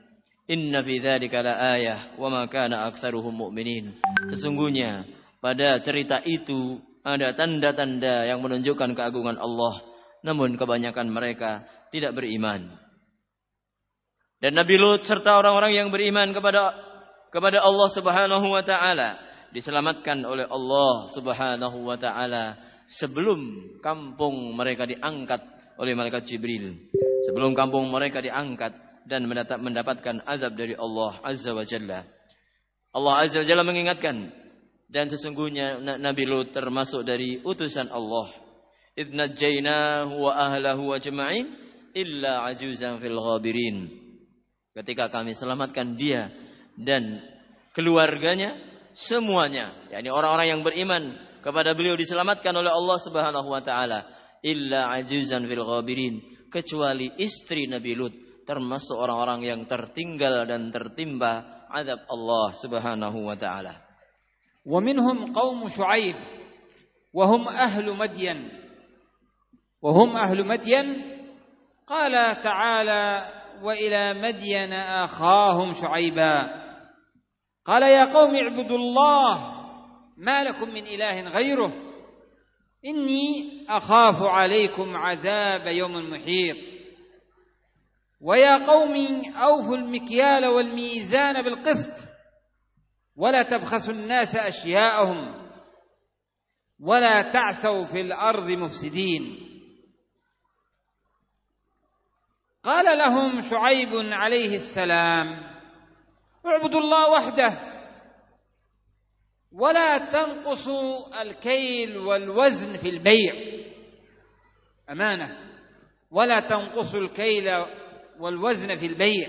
"Inna fi dzalika laayah wa ma kana aktsaruhum mu'minin." Sesungguhnya pada cerita itu ada tanda-tanda yang menunjukkan keagungan Allah, namun kebanyakan mereka tidak beriman. Dan Nabi Lut serta orang-orang yang beriman kepada Allah Subhanahu wa taala diselamatkan oleh Allah Subhanahu wa taala sebelum kampung mereka diangkat oleh malaikat Jibril. Sebelum kampung mereka diangkat dan mendapatkan azab dari Allah Azza wa Jalla. Allah Azza wa Jalla mengingatkan, dan sesungguhnya Nabi Lut termasuk dari utusan Allah. Idz najjaynahu wa ahlahu ajma'in illa ajuzan fil ghabirin. Ketika kami selamatkan dia dan keluarganya semuanya, yakni orang-orang yang beriman kepada beliau diselamatkan oleh Allah Subhanahu wa taala, illa ajuzan fil ghabirin, kecuali istri Nabi Lut termasuk orang-orang yang tertinggal dan tertimpa azab Allah Subhanahu wa taala. Wa minhum qaum Syuaib wa hum ahlu Madyan qala ta'ala wa ila Madyan akhahum Syuaiba qala ya qaumi i'budullah ma lakum min ilahin ghairuh inni akhafu alaykum 'adzab yawmin muhit ويا قوم أوفوا المكيال والميزان بالقسط ولا تبخسوا الناس أشياءهم ولا تعثوا في الأرض مفسدين قال لهم شعيب عليه السلام اعبدوا الله وحده ولا تنقصوا الكيل والوزن في البيع أمانة ولا تنقصوا الكيل والوزن في البيع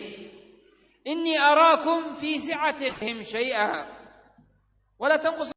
إني أراكم في سعتهم شيئا ولا تنقصوا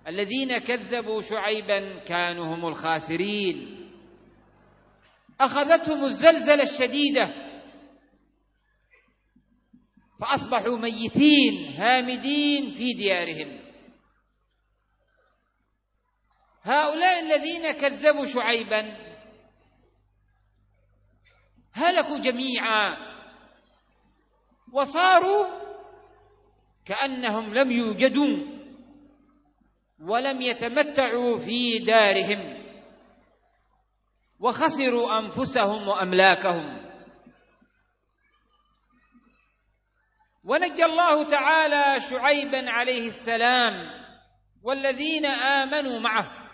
الذين كذبوا شعيبا كانوا هم الخاسرين أخذتهم الزلزلة الشديدة فأصبحوا ميتين هامدين في ديارهم. هؤلاء الذين كذبوا شعيبا هلكوا جميعا وصاروا كأنهم لم يوجدوا ولم يتمتعوا في دارهم وخسروا أنفسهم وأملاكهم. ونجى الله تعالى شعيبا عليه السلام والذين آمنوا معه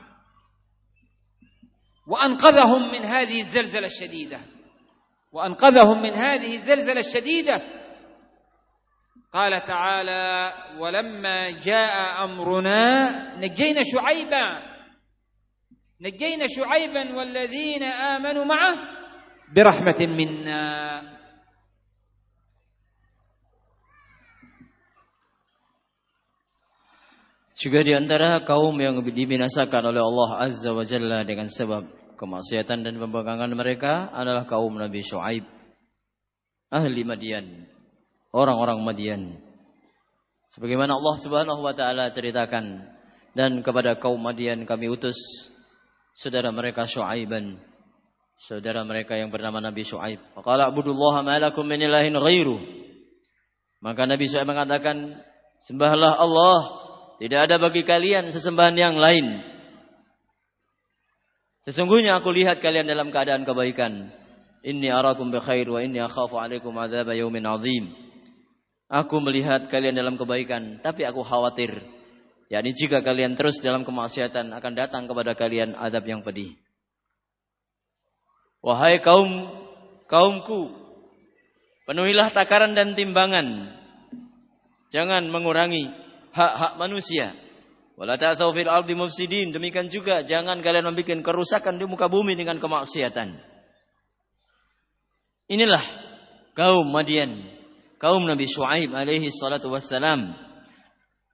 وأنقذهم من هذه الزلزلة الشديدة قال تعالى ولما جاء أمرنا نجينا شعيبا والذين آمنوا معه برحمة منا. Juga di antara kaum yang dibinasakan oleh Allah Azza wa Jalla dengan sebab kemaksiatan dan pembangkangan mereka adalah kaum Nabi Syuaib, ahli Madian, orang-orang Madian. Sebagaimana Allah Subhanahu wa taala ceritakan, dan kepada kaum Madian kami utus saudara mereka Syuaiban, saudara mereka yang bernama Nabi Syuaib. Faqala abudullaha ma lakum min ilahin ghairu. Maka Nabi Syuaib mengatakan, sembahlah Allah, tidak ada bagi kalian sesembahan yang lain. Sesungguhnya aku lihat kalian dalam keadaan kebaikan. Inni arakum bi khair wa inni akhafu alaikum adzab yaumin azim. Aku melihat kalian dalam kebaikan, tapi aku khawatir, yakni jika kalian terus dalam kemaksiatan akan datang kepada kalian azab yang pedih. Wahai kaumku, penuhilah takaran dan timbangan. Jangan mengurangi hak-hak manusia. Wala ta'tsaw fil ardi mufsidin. Demikian juga jangan kalian membuat kerusakan di muka bumi dengan kemaksiatan. Inilah kaum Madian, kaum Nabi Syuaib alaihi salatu wassalam.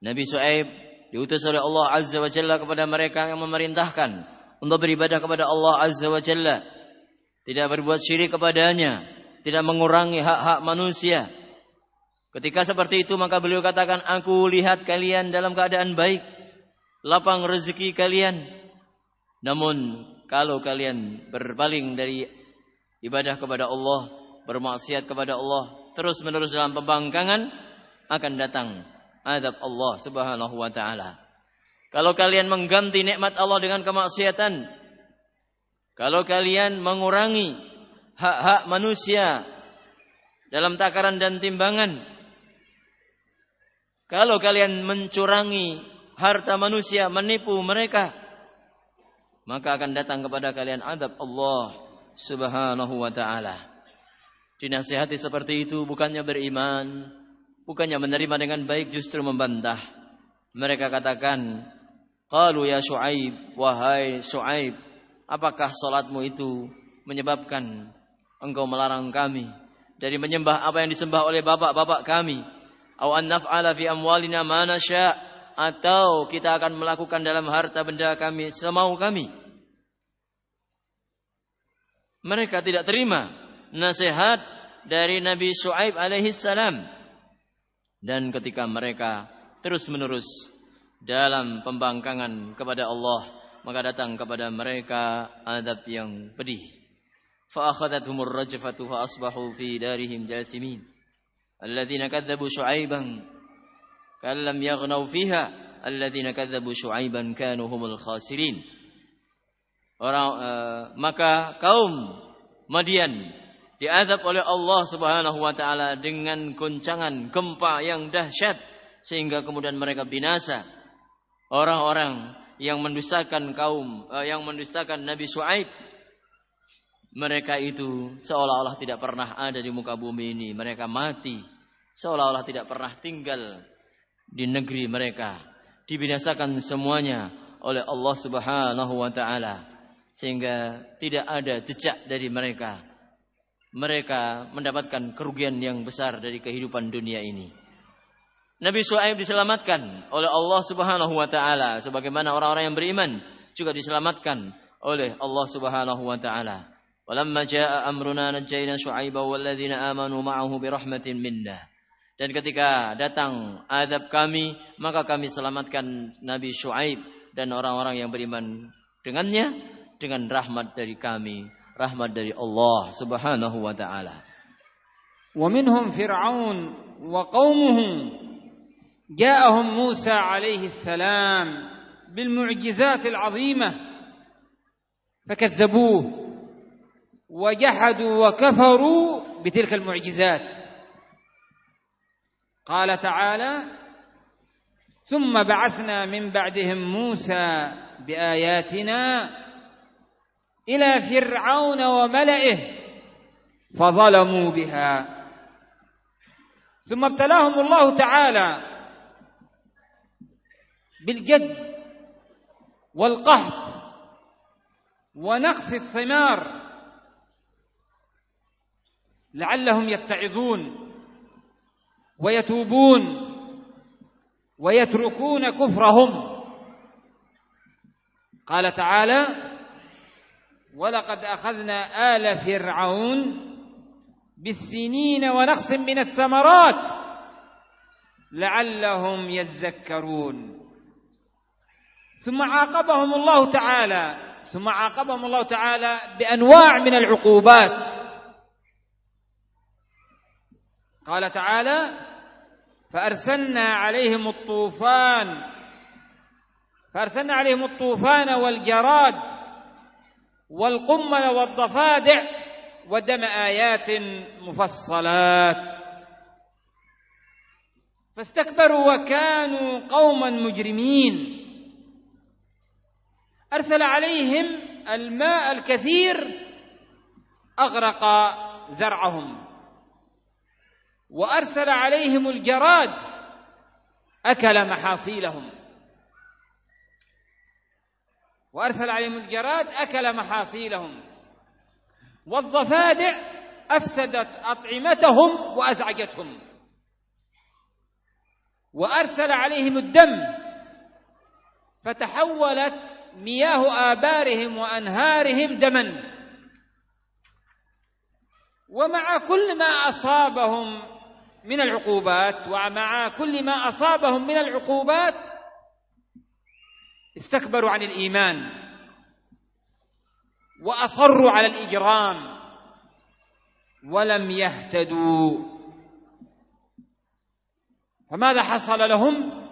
Nabi Syuaib diutus oleh Allah Azza wa Jalla kepada mereka yang memerintahkan untuk beribadah kepada Allah Azza wa Jalla, tidak berbuat syirik kepadanya, tidak mengurangi hak-hak manusia. Ketika seperti itu maka beliau katakan, aku lihat kalian dalam keadaan baik, lapang rezeki kalian. Namun kalau kalian berpaling dari ibadah kepada Allah, bermaksiat kepada Allah, terus menerus dalam pembangkangan, akan datang azab Allah Subhanahu wa taala. Kalau kalian mengganti nikmat Allah dengan kemaksiatan, kalau kalian mengurangi hak-hak manusia dalam takaran dan timbangan, kalau kalian mencurangi harta manusia, menipu mereka, maka akan datang kepada kalian azab Allah Subhanahu wa taala. Dinasihati seperti itu bukannya beriman, bukannya menerima dengan baik, justru membantah. Mereka katakan, qalu ya Syuaib, wahai Syuaib, apakah salatmu itu menyebabkan engkau melarang kami dari menyembah apa yang disembah oleh bapak-bapak kami? Aw an naf'ala fi amwalina ma nasya', atau kita akan melakukan dalam harta benda kami semau kami. Mereka tidak terima nasihat dari Nabi Syuaib alaihi salam. Dan ketika mereka terus-menerus dalam pembangkangan kepada Allah, maka datang kepada mereka azab yang pedih. Fa akhadathumur rajfatu fa asbahu fi darihim jathimin. Alladzina kadzdzabu Syuaiban kallam yaghnau fiha alladzina kadzdzabu Syuaiban kanu humul khasirin. Maka kaum Madian diazab oleh Allah Subhanahu wa taala dengan goncangan gempa yang dahsyat sehingga kemudian mereka binasa. Orang-orang yang mendustakan Nabi Syuaib, mereka itu seolah-olah tidak pernah ada di muka bumi ini. Mereka mati seolah-olah tidak pernah tinggal di negeri mereka. Dibinasakan semuanya oleh Allah Subhanahu wa taala, sehingga tidak ada jejak dari mereka. Mereka mendapatkan kerugian yang besar dari kehidupan dunia ini. Nabi Syuaib diselamatkan oleh Allah Subhanahu wa taala, sebagaimana orang-orang yang beriman juga diselamatkan oleh Allah Subhanahu wa taala. Walamma jaa amruna najjayna Syuaiba walladzina amanu ma'ahu birahmatin minna. Dan ketika datang azab kami, maka kami selamatkan Nabi Syuaib dan orang-orang yang beriman dengannya dengan rahmat dari kami, rahmat dari Allah Subhanahu wa taala. Wa minhum Fir'aun wa qaumuhu ja'ahum Musa alaihi salam bil mu'jizat al 'azimah fakazzabuhu وجحدوا وكفروا بتلك المعجزات. قال تعالى ثم بعثنا من بعدهم موسى بآياتنا إلى فرعون وملئه فظلموا بها ثم ابتلاهم الله تعالى بالجد والقحط ونقص الثمار لعلهم يتعظون ويتوبون ويتركون كفرهم. قال تعالى: ولقد أخذنا آل فرعون بالسنين ونقص من الثمرات لعلهم يذكرون. ثم عاقبهم الله تعالى بأنواع من العقوبات. قال تعالى: فأرسلنا عليهم الطوفان والجراد والقمل والضفادع ودم آيات مفصلات فاستكبروا وكانوا قوما مجرمين. أرسل عليهم الماء الكثير أغرق زرعهم، وأرسل عليهم الجراد أكل محاصيلهم، والضفادع أفسدت أطعمتهم وأزعجتهم، وأرسل عليهم الدم فتحولت مياه آبارهم وأنهارهم دما. ومع كل ما أصابهم من العقوبات استكبروا عن الإيمان وأصروا على الإجرام ولم يهتدوا. فماذا حصل لهم؟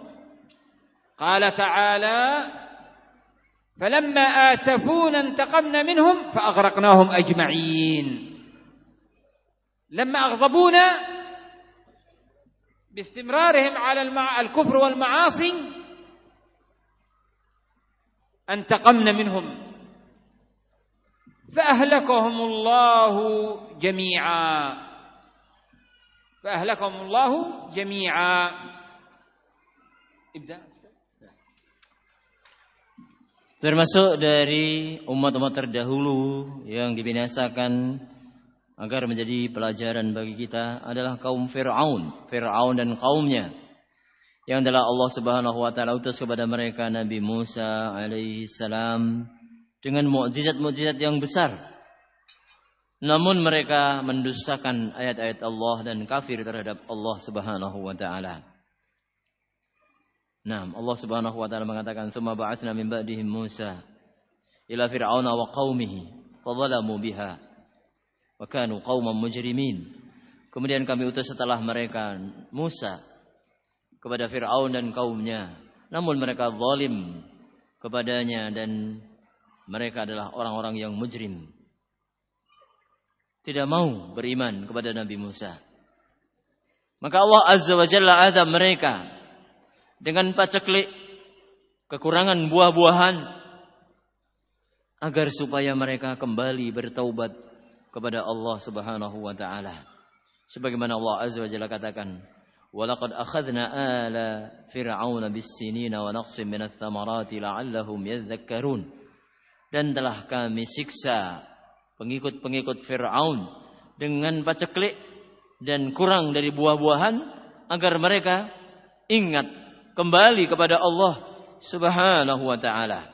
قال تعالى: فلما آسفونا انتقمنا منهم فأغرقناهم أجمعين. لما أغضبونا باستمرارهم على الكفر والمعاصي انتقمنا منهم فأهلكهم الله جميعا. Termasuk dari umat-umat terdahulu yang dibinasakan agar menjadi pelajaran bagi kita adalah kaum Fir'aun dan kaumnya, yang adalah Allah Subhanahu wa taala utus kepada mereka Nabi Musa alaihi salam dengan mukjizat-mukjizat yang besar. Namun mereka mendustakan ayat-ayat Allah dan kafir terhadap Allah Subhanahu wa taala. Allah Subhanahu wa taala mengatakan, "Tsumma ba'atsna min ba'dihim Musa ila fir'auna wa qaumihi fadzalamu biha wa kanu qauman mujrimin." Kemudian kami utus setelah mereka Musa kepada Fir'aun dan kaumnya, namun mereka zalim kepadanya dan mereka adalah orang-orang yang mujrim, tidak mau beriman kepada Nabi Musa. Maka Allah Azza wa Jalla azab mereka dengan paceklik, kekurangan buah-buahan, agar supaya mereka kembali bertaubat kepada Allah Subhanahu wa taala. Sebagaimana Allah Azza wa Jalla katakan, "Walaqad akhadna ala fir'auna bis-sinina wa naqsim minats thamarati la'allahum yadhakkarun." Dan telah kami siksa pengikut-pengikut Fir'aun dengan paceklik dan kurang dari buah-buahan agar mereka ingat kembali kepada Allah Subhanahu wa taala.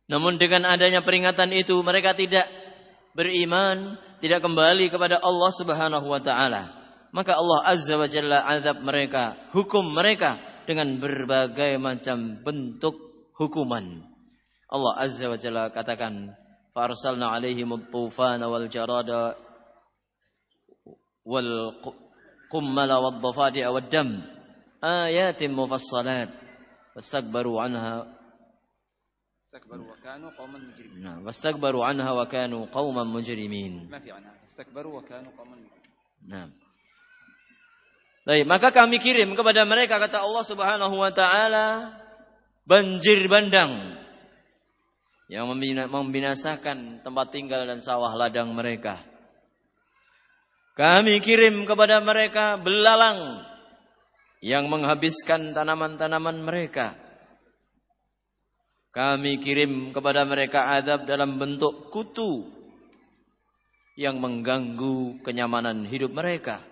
Namun dengan adanya peringatan itu mereka tidak beriman, tidak kembali kepada Allah Subhanahu wa taala. Maka Allah Azza wa Jalla azab mereka, hukum mereka dengan berbagai macam bentuk hukuman. Allah Azza wa Jalla katakan, "Fa arsalna 'alaihim at-tufana wal jarada wal qummala wad dhafadi'a wad dam ayatin mufassalat fastakbaru anha wa kanu qauman mujrimin." Baik, maka kami kirim kepada mereka, kata Allah Subhanahu wa taala, banjir bandang yang membinasakan tempat tinggal dan sawah ladang mereka. Kami kirim kepada mereka belalang yang menghabiskan tanaman-tanaman mereka. Kami kirim kepada mereka azab dalam bentuk kutu yang mengganggu kenyamanan hidup mereka.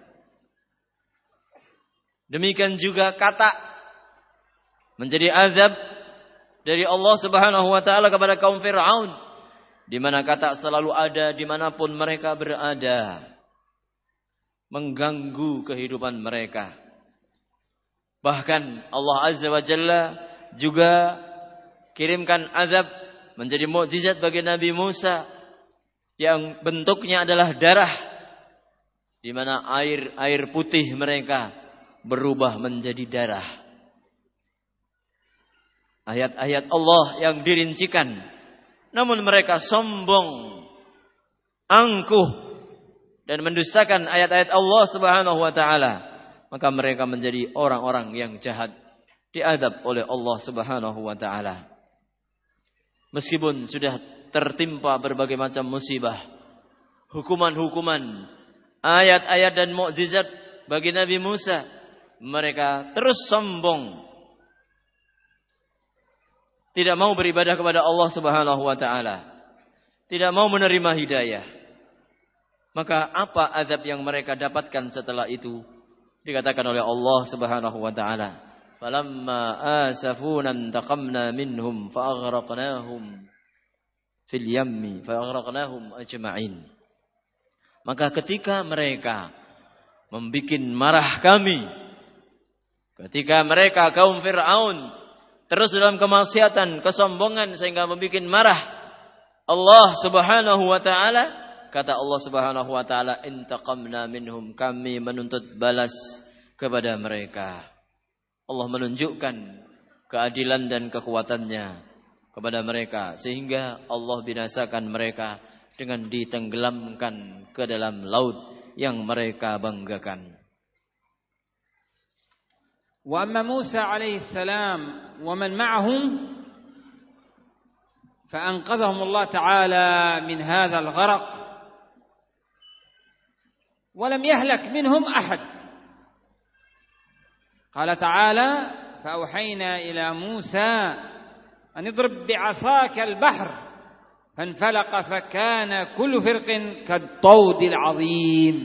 Demikian juga katak menjadi azab dari Allah Subhanahu wa taala kepada kaum Firaun, di mana katak selalu ada dimanapun mereka berada, mengganggu kehidupan mereka. Bahkan Allah Azza wa Jalla juga kirimkan azab menjadi mukjizat bagi Nabi Musa yang bentuknya adalah darah, di mana air putih mereka berubah menjadi darah. Ayat-ayat Allah yang dirincikan, namun mereka sombong, angkuh dan mendustakan ayat-ayat Allah Subhanahu wa taala, maka mereka menjadi orang-orang yang jahat, diadab oleh Allah Subhanahu wa taala. Meskipun sudah tertimpa berbagai macam musibah, hukuman-hukuman, ayat-ayat dan mukjizat bagi Nabi Musa, mereka terus sombong, tidak mau beribadah kepada Allah Subhanahu wa taala, tidak mau menerima hidayah. Maka apa azab yang mereka dapatkan setelah itu? Dikatakan oleh Allah Subhanahu wa taala, "Falamma asafuna intaqamna minhum fa'aghraqnahum fil yammi fa'aghraqnahum ajma'in." Maka ketika mereka membikin marah kami, ketika mereka kaum Fir'aun terus dalam kemaksiatan, kesombongan sehingga membikin marah Allah Subhanahu wa taala, kata Allah Subhanahu wa taala, intaqamna minhum, kami menuntut balas kepada mereka. Allah menunjukkan keadilan dan kekuatannya kepada mereka, sehingga Allah binasakan mereka dengan ditenggelamkan ke dalam laut yang mereka banggakan. Wa amma Musa alaihi salam wa man ma'ahum fa anqadhahum Allah ta'ala min hadha al-gharq ولم يهلك منهم أحد. قال تعالى: فأوحينا إلى موسى أن اضرب بعصاك البحر فانفلق فكان كل فرق كالطود العظيم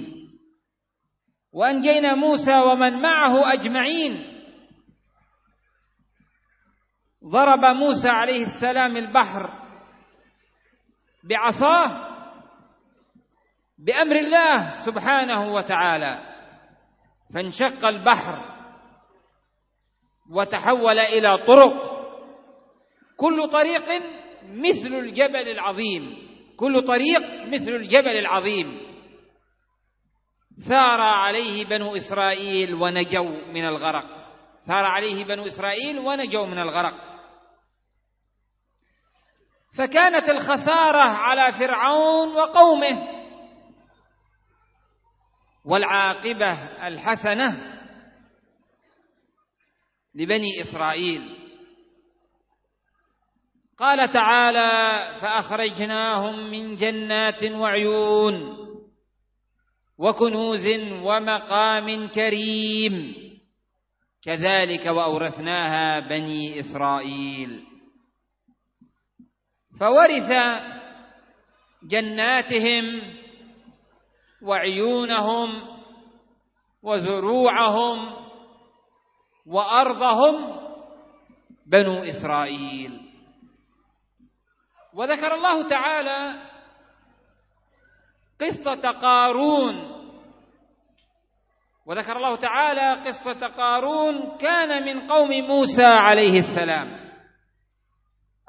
وأنجينا موسى ومن معه أجمعين. ضرب موسى عليه السلام البحر بعصاه بأمر الله سبحانه وتعالى، فانشق البحر وتحول إلى طرق، كل طريق مثل الجبل العظيم، كل طريق مثل الجبل العظيم، سار عليه بنو إسرائيل ونجوا من الغرق، سار عليه بنو إسرائيل ونجوا من الغرق. فكانت الخسارة على فرعون وقومه، والعاقبة الحسنة لبني إسرائيل. قال تعالى: فأخرجناهم من جنات وعيون وكنوز ومقام كريم كذلك وأورثناها بني إسرائيل. فورث جناتهم وعيونهم وزروعهم وأرضهم بنو إسرائيل. وذكر الله تعالى قصة قارون، وذكر الله تعالى قصة قارون كان من قوم موسى عليه السلام،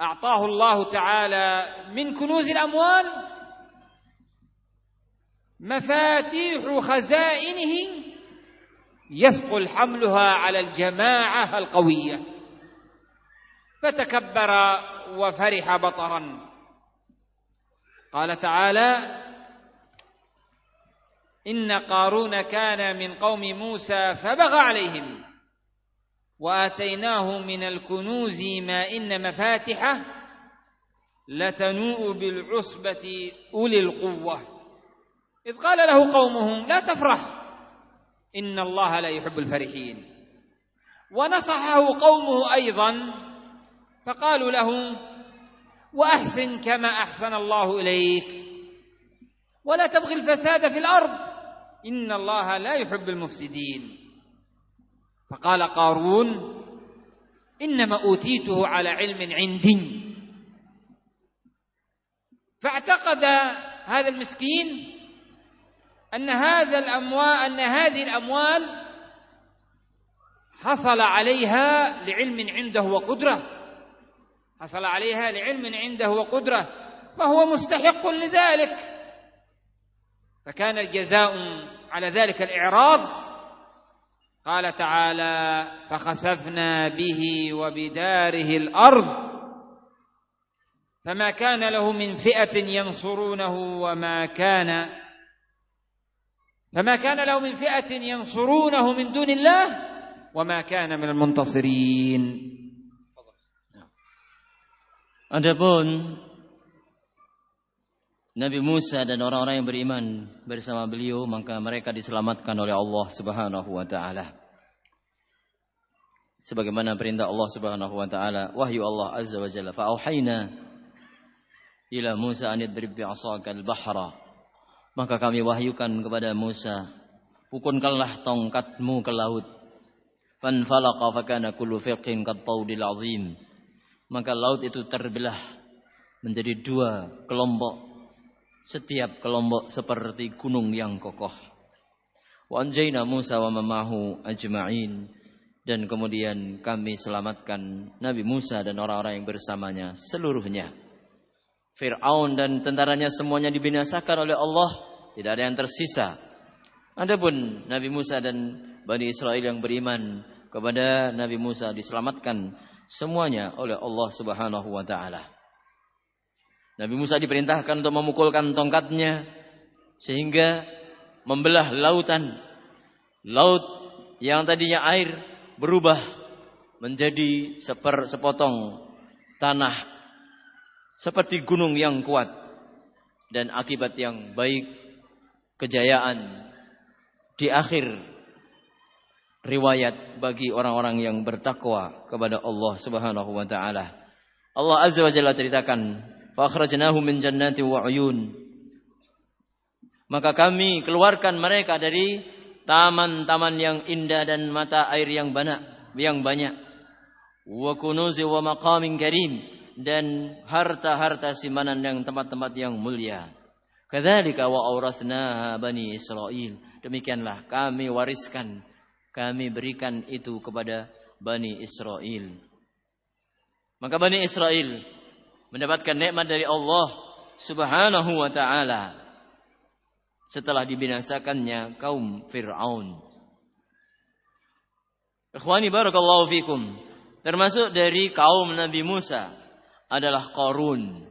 أعطاه الله تعالى من كنوز الأموال مفاتيح خزائنه يثقل حملها على الجماعة القوية، فتكبر وفرح بطرا. قال تعالى: إن قارون كان من قوم موسى فبغى عليهم وآتيناه من الكنوز ما إن مفاتحه لتنوء بالعصبة أولي القوة إذ قال له قومه لا تفرح إن الله لا يحب الفرحين. ونصحه قومه أيضا فقالوا له وأحسن كما أحسن الله إليك ولا تبغي الفساد في الأرض إن الله لا يحب المفسدين. فقال قارون إنما أوتيته على علم عندي. فاعتقد هذا المسكين أن هذه الأموال حصل عليها لعلم عنده وقدرة فهو مستحق لذلك. فكان الجزاء على ذلك الإعراض. قال تعالى فخسفنا به وبداره الأرض فما كان له من فئة ينصرونه من دون الله وما كان من المنتصرين. Adapun Nabi Musa dan orang-orang yang beriman bersama beliau, maka mereka diselamatkan oleh Allah Subhanahu wa taala. Sebagaimana perintah Allah Subhanahu wa taala, wahyu Allah Azza wa Jalla, fa auhayna ila Musa an idrib bi 'asaka al-bahra. Maka kami wahyukan kepada Musa, pukulkanlah tongkatmu ke laut. Fanfalaqa fakana kullu firqin kat-tawdil 'azim. Maka laut itu terbelah menjadi 2 kelompok. Setiap kelompok seperti gunung yang kokoh. Wa anjayna Musa wa mamahu ajma'in. Dan kemudian kami selamatkan Nabi Musa dan orang-orang yang bersamanya seluruhnya. Fir'aun dan tentaranya semuanya dibinasakan oleh Allah, tidak ada yang tersisa. Adapun Nabi Musa dan Bani Israel yang beriman kepada Nabi Musa diselamatkan semuanya oleh Allah Subhanahu wa taala. Nabi Musa diperintahkan untuk memukulkan tongkatnya sehingga membelah lautan. Laut yang tadinya air berubah menjadi sepotong tanah seperti gunung yang kuat. Dan akibat yang baik, kejayaan di akhir riwayat bagi orang-orang yang bertakwa kepada Allah Subhanahu wa taala. Allah Azza wa Jalla ceritakan, fa akhrajnahum min jannatin wa 'uyun. Maka kami keluarkan mereka dari taman-taman yang indah dan mata air yang banyak. Wa kunuzi wa maqamin karim, dan harta-harta simpanan yang tempat-tempat yang mulia. Kadzalika wa awrathnaha bani Israil. Demikianlah kami wariskan, kami berikan itu kepada Bani Israel. Maka Bani Israel mendapatkan nikmat dari Allah Subhanahu wa taala setelah dibinasakannya kaum Fir'aun. Ikhwani barakallahu fikum. Termasuk dari kaum Nabi Musa adalah Qarun,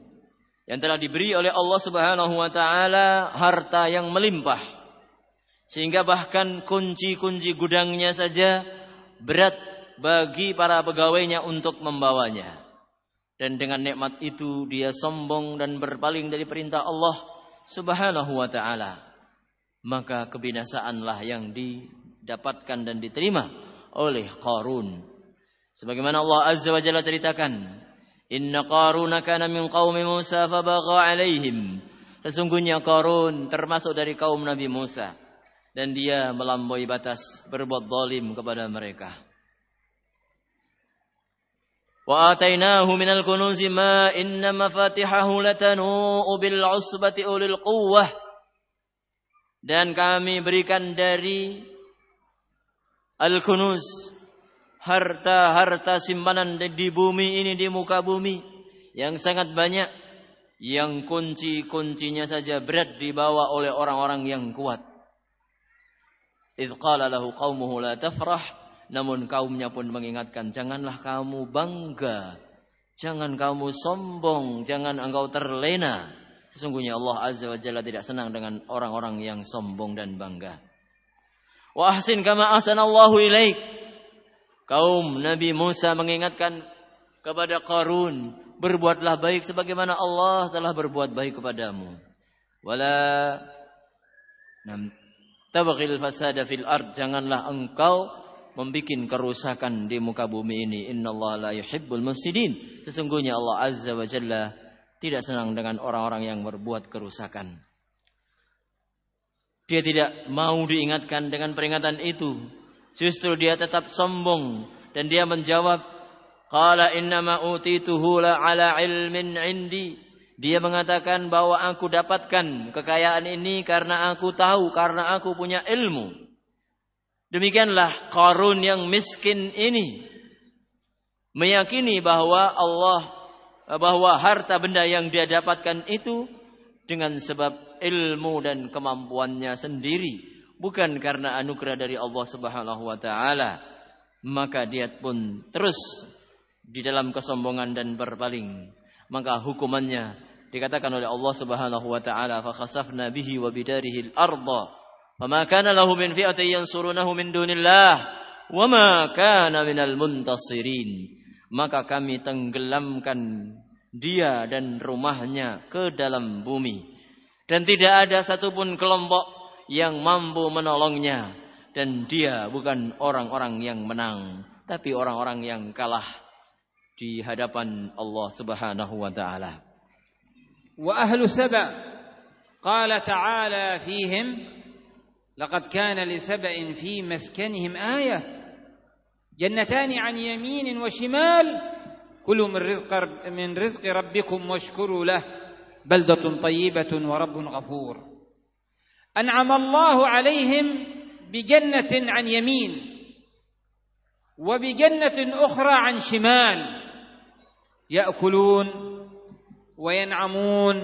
yang telah diberi oleh Allah Subhanahu wa taala harta yang melimpah. Sehingga bahkan kunci-kunci gudangnya saja berat bagi para pegawainya untuk membawanya. Dan dengan nikmat itu dia sombong dan berpaling dari perintah Allah Subhanahu wa taala. Maka kebinasaanlah yang didapatkan dan diterima oleh Qarun. Sebagaimana Allah Azza wa Jalla ceritakan, Inna Qaruna kana min qaumi Musa fabagha alaihim. Sesungguhnya Qarun termasuk dari kaum Nabi Musa, dan dia melampaui batas, berbuat zalim kepada mereka. Wa atainahu minal kunuzi ma inna mafatihahu latanu bil usbati ulil quwwah. Dan kami berikan dari al-kunuz, harta-harta simpanan di bumi ini, di muka bumi yang sangat banyak, yang kunci-kuncinya saja berat dibawa oleh orang-orang yang kuat. Idz qala lahu qaumuhu la tafrah, namun kaumnya pun mengingatkan, janganlah kamu bangga, jangan kamu sombong, jangan engkau terlena. Sesungguhnya Allah Azza wa Jalla tidak senang dengan orang-orang yang sombong dan bangga. Wa ahsin kama ahsanallahu ilaik. Kaum Nabi Musa mengingatkan kepada Qarun, berbuatlah baik sebagaimana Allah telah berbuat baik kepadamu. Wala Tabghil fasada fil ard, janganlah engkau membikin kerusakan di muka bumi ini. Innallaha la yuhibbul mufsidin. Sesungguhnya Allah Azza wa Jalla tidak senang dengan orang-orang yang berbuat kerusakan. Dia tidak mau diingatkan dengan peringatan itu. Justru dia tetap sombong dan dia menjawab, qala innama utituhu la ala ilmin indi. Dia mengatakan bahwa aku dapatkan kekayaan ini karena aku tahu, karena aku punya ilmu. Demikianlah Qarun yang miskin ini meyakini bahwa harta benda yang dia dapatkan itu dengan sebab ilmu dan kemampuannya sendiri, bukan karena anugerah dari Allah Subhanahu wa taala. Maka dia pun terus di dalam kesombongan dan berpaling. Maka hukumannya dikatakan oleh Allah Subhanahu wa taala, fa khasafna bihi wa bidarihi al-ardh fama kana lahu min fi'atin yansurunahu min dunillah wa ma kana minal muntasirin. Maka kami tenggelamkan dia dan rumahnya ke dalam bumi, dan tidak ada satupun kelompok yang mampu menolongnya, dan dia bukan orang-orang yang menang, tapi orang-orang yang kalah di hadapan Allah Subhanahu wa taala. Wa ahlu Saba qala ta'ala fihim laqad kana li sab'in fi maskanihim ayah jannatani 'an yaminin wa shimal kulu min rizqi rabbikum washkuru lahu baldatun tayyibatun wa rabbun ghafur. An'ama Allahu 'alaihim bi jannatin 'an yamin wa bi jannatin ukhra 'an shimal ya'kulun wa yan'amun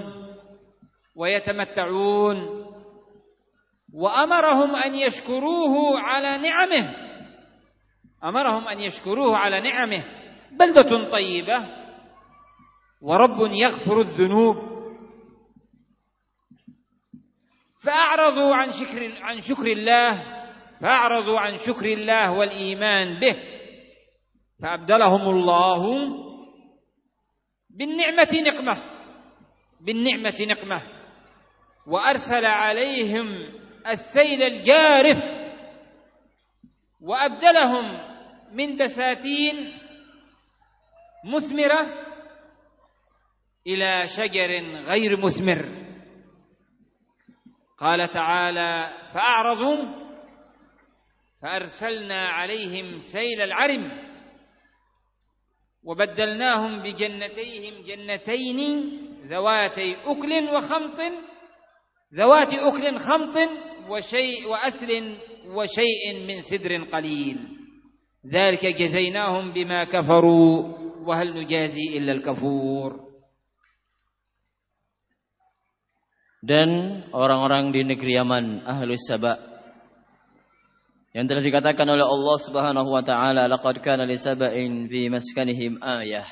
wa yatamatta'un wa amarahum an yashkuruhu 'ala ni'amihi بلدة طيبة ورب يغفر الذنوب فأعرضوا عن شكر الله والإيمان به فأبدلهم الله بالنعمة نقمة وأرسل عليهم السيل الجارف وأبدلهم من بساتين مثمرة إلى شجر غير مثمر. قال تعالى فأعرضوا فأرسلنا عليهم سيل العرم وبدلناهم جنتين ذواتي أكل خمط وأسل وشيء من سدر قليل ذلك جزيناهم بما كفروا وهل نجازي إلا الكفور. Dan orang-orang di negeri Yaman, Ahlus Saba, yang telah dikatakan oleh Allah Subhanahu wa taala, laqad kana li sab'in fi maskanihim ayah.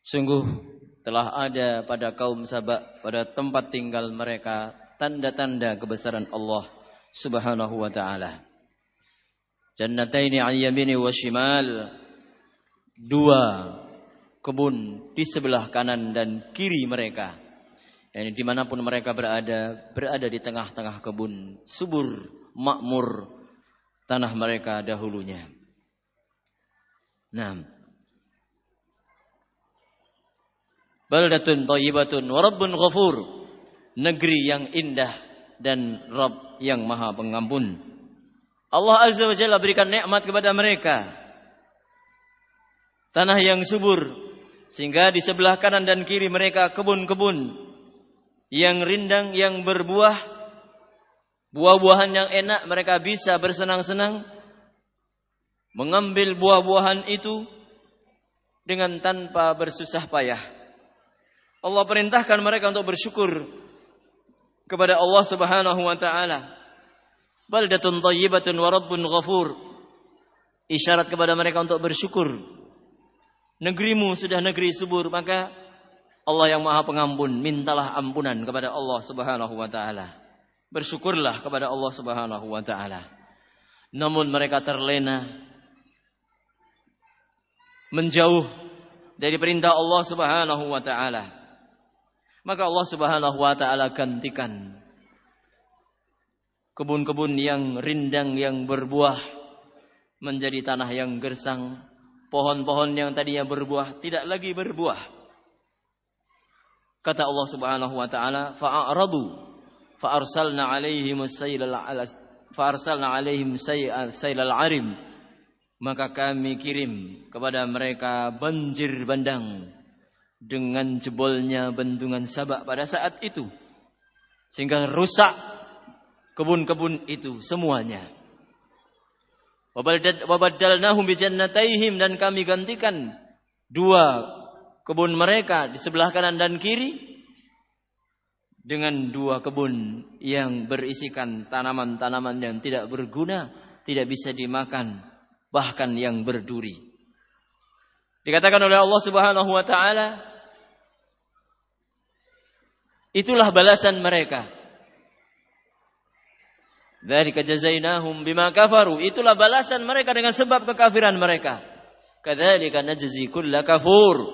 Sungguh telah ada pada kaum Saba, pada tempat tinggal mereka, tanda-tanda kebesaran Allah Subhanahu wa taala. Jannataini 'an yamini wa shimal, dua kebun di sebelah kanan dan kiri mereka. Dan dimanapun mereka berada di tengah-tengah kebun, subur, makmur tanah mereka dahulunya. Baldatun thayyibatun wa rabbun ghafur, negeri yang indah dan Rabb yang Maha Pengampun. Allah Azza wa Jalla berikan nikmat kepada mereka, tanah yang subur, sehingga di sebelah kanan dan kiri mereka kebun-kebun yang rindang, yang berbuah, buah-buahan yang enak. Mereka bisa bersenang-senang mengambil buah-buahan itu dengan tanpa bersusah payah. Allah perintahkan mereka untuk bersyukur kepada Allah Subhanahu wa taala. Baldatun thayyibatun wa rabbun ghafur, isyarat kepada mereka untuk bersyukur. Negerimu sudah negeri subur, maka Allah yang Maha Pengampun, mintalah ampunan kepada Allah Subhanahu wa taala. Bersyukurlah kepada Allah Subhanahu wa taala. Namun mereka terlena, menjauh dari perintah Allah Subhanahu wa taala. Maka Allah Subhanahu wa taala gantikan kebun-kebun yang rindang yang berbuah menjadi tanah yang gersang, pohon-pohon yang tadinya berbuah tidak lagi berbuah. Kata Allah Subhanahu wa taala, fa'aradu fa'arsalna 'alaihim sailal 'arim, maka kami kirim kepada mereka banjir bandang dengan jebolnya bendungan Sabak pada saat itu, sehingga rusak kebun-kebun itu semuanya. Wabaddalnahum bijannataihim, dan kami gantikan dua kebun mereka di sebelah kanan dan kiri dengan dua kebun yang berisikan tanaman-tanaman yang tidak berguna, tidak bisa dimakan, bahkan yang berduri. Dikatakan oleh Allah Subhanahu wa taala, itulah balasan mereka. Dzalika jazainahum bima kafaru, itulah balasan mereka dengan sebab kekafiran mereka. Kadzalika najzi kulla kafur,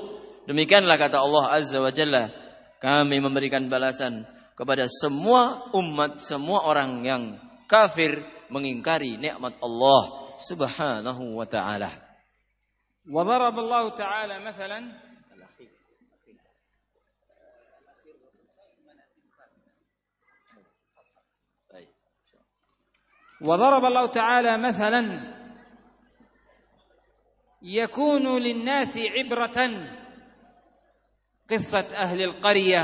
demikianlah kata Allah Azza wa Jalla, kami memberikan balasan kepada semua umat, semua orang yang kafir mengingkari nikmat Allah Subhanahu wa taala. Wa daraba Allah taala mathalan وضرب الله تعالى مثلا يكون للناس عبرة قصة أهل القرية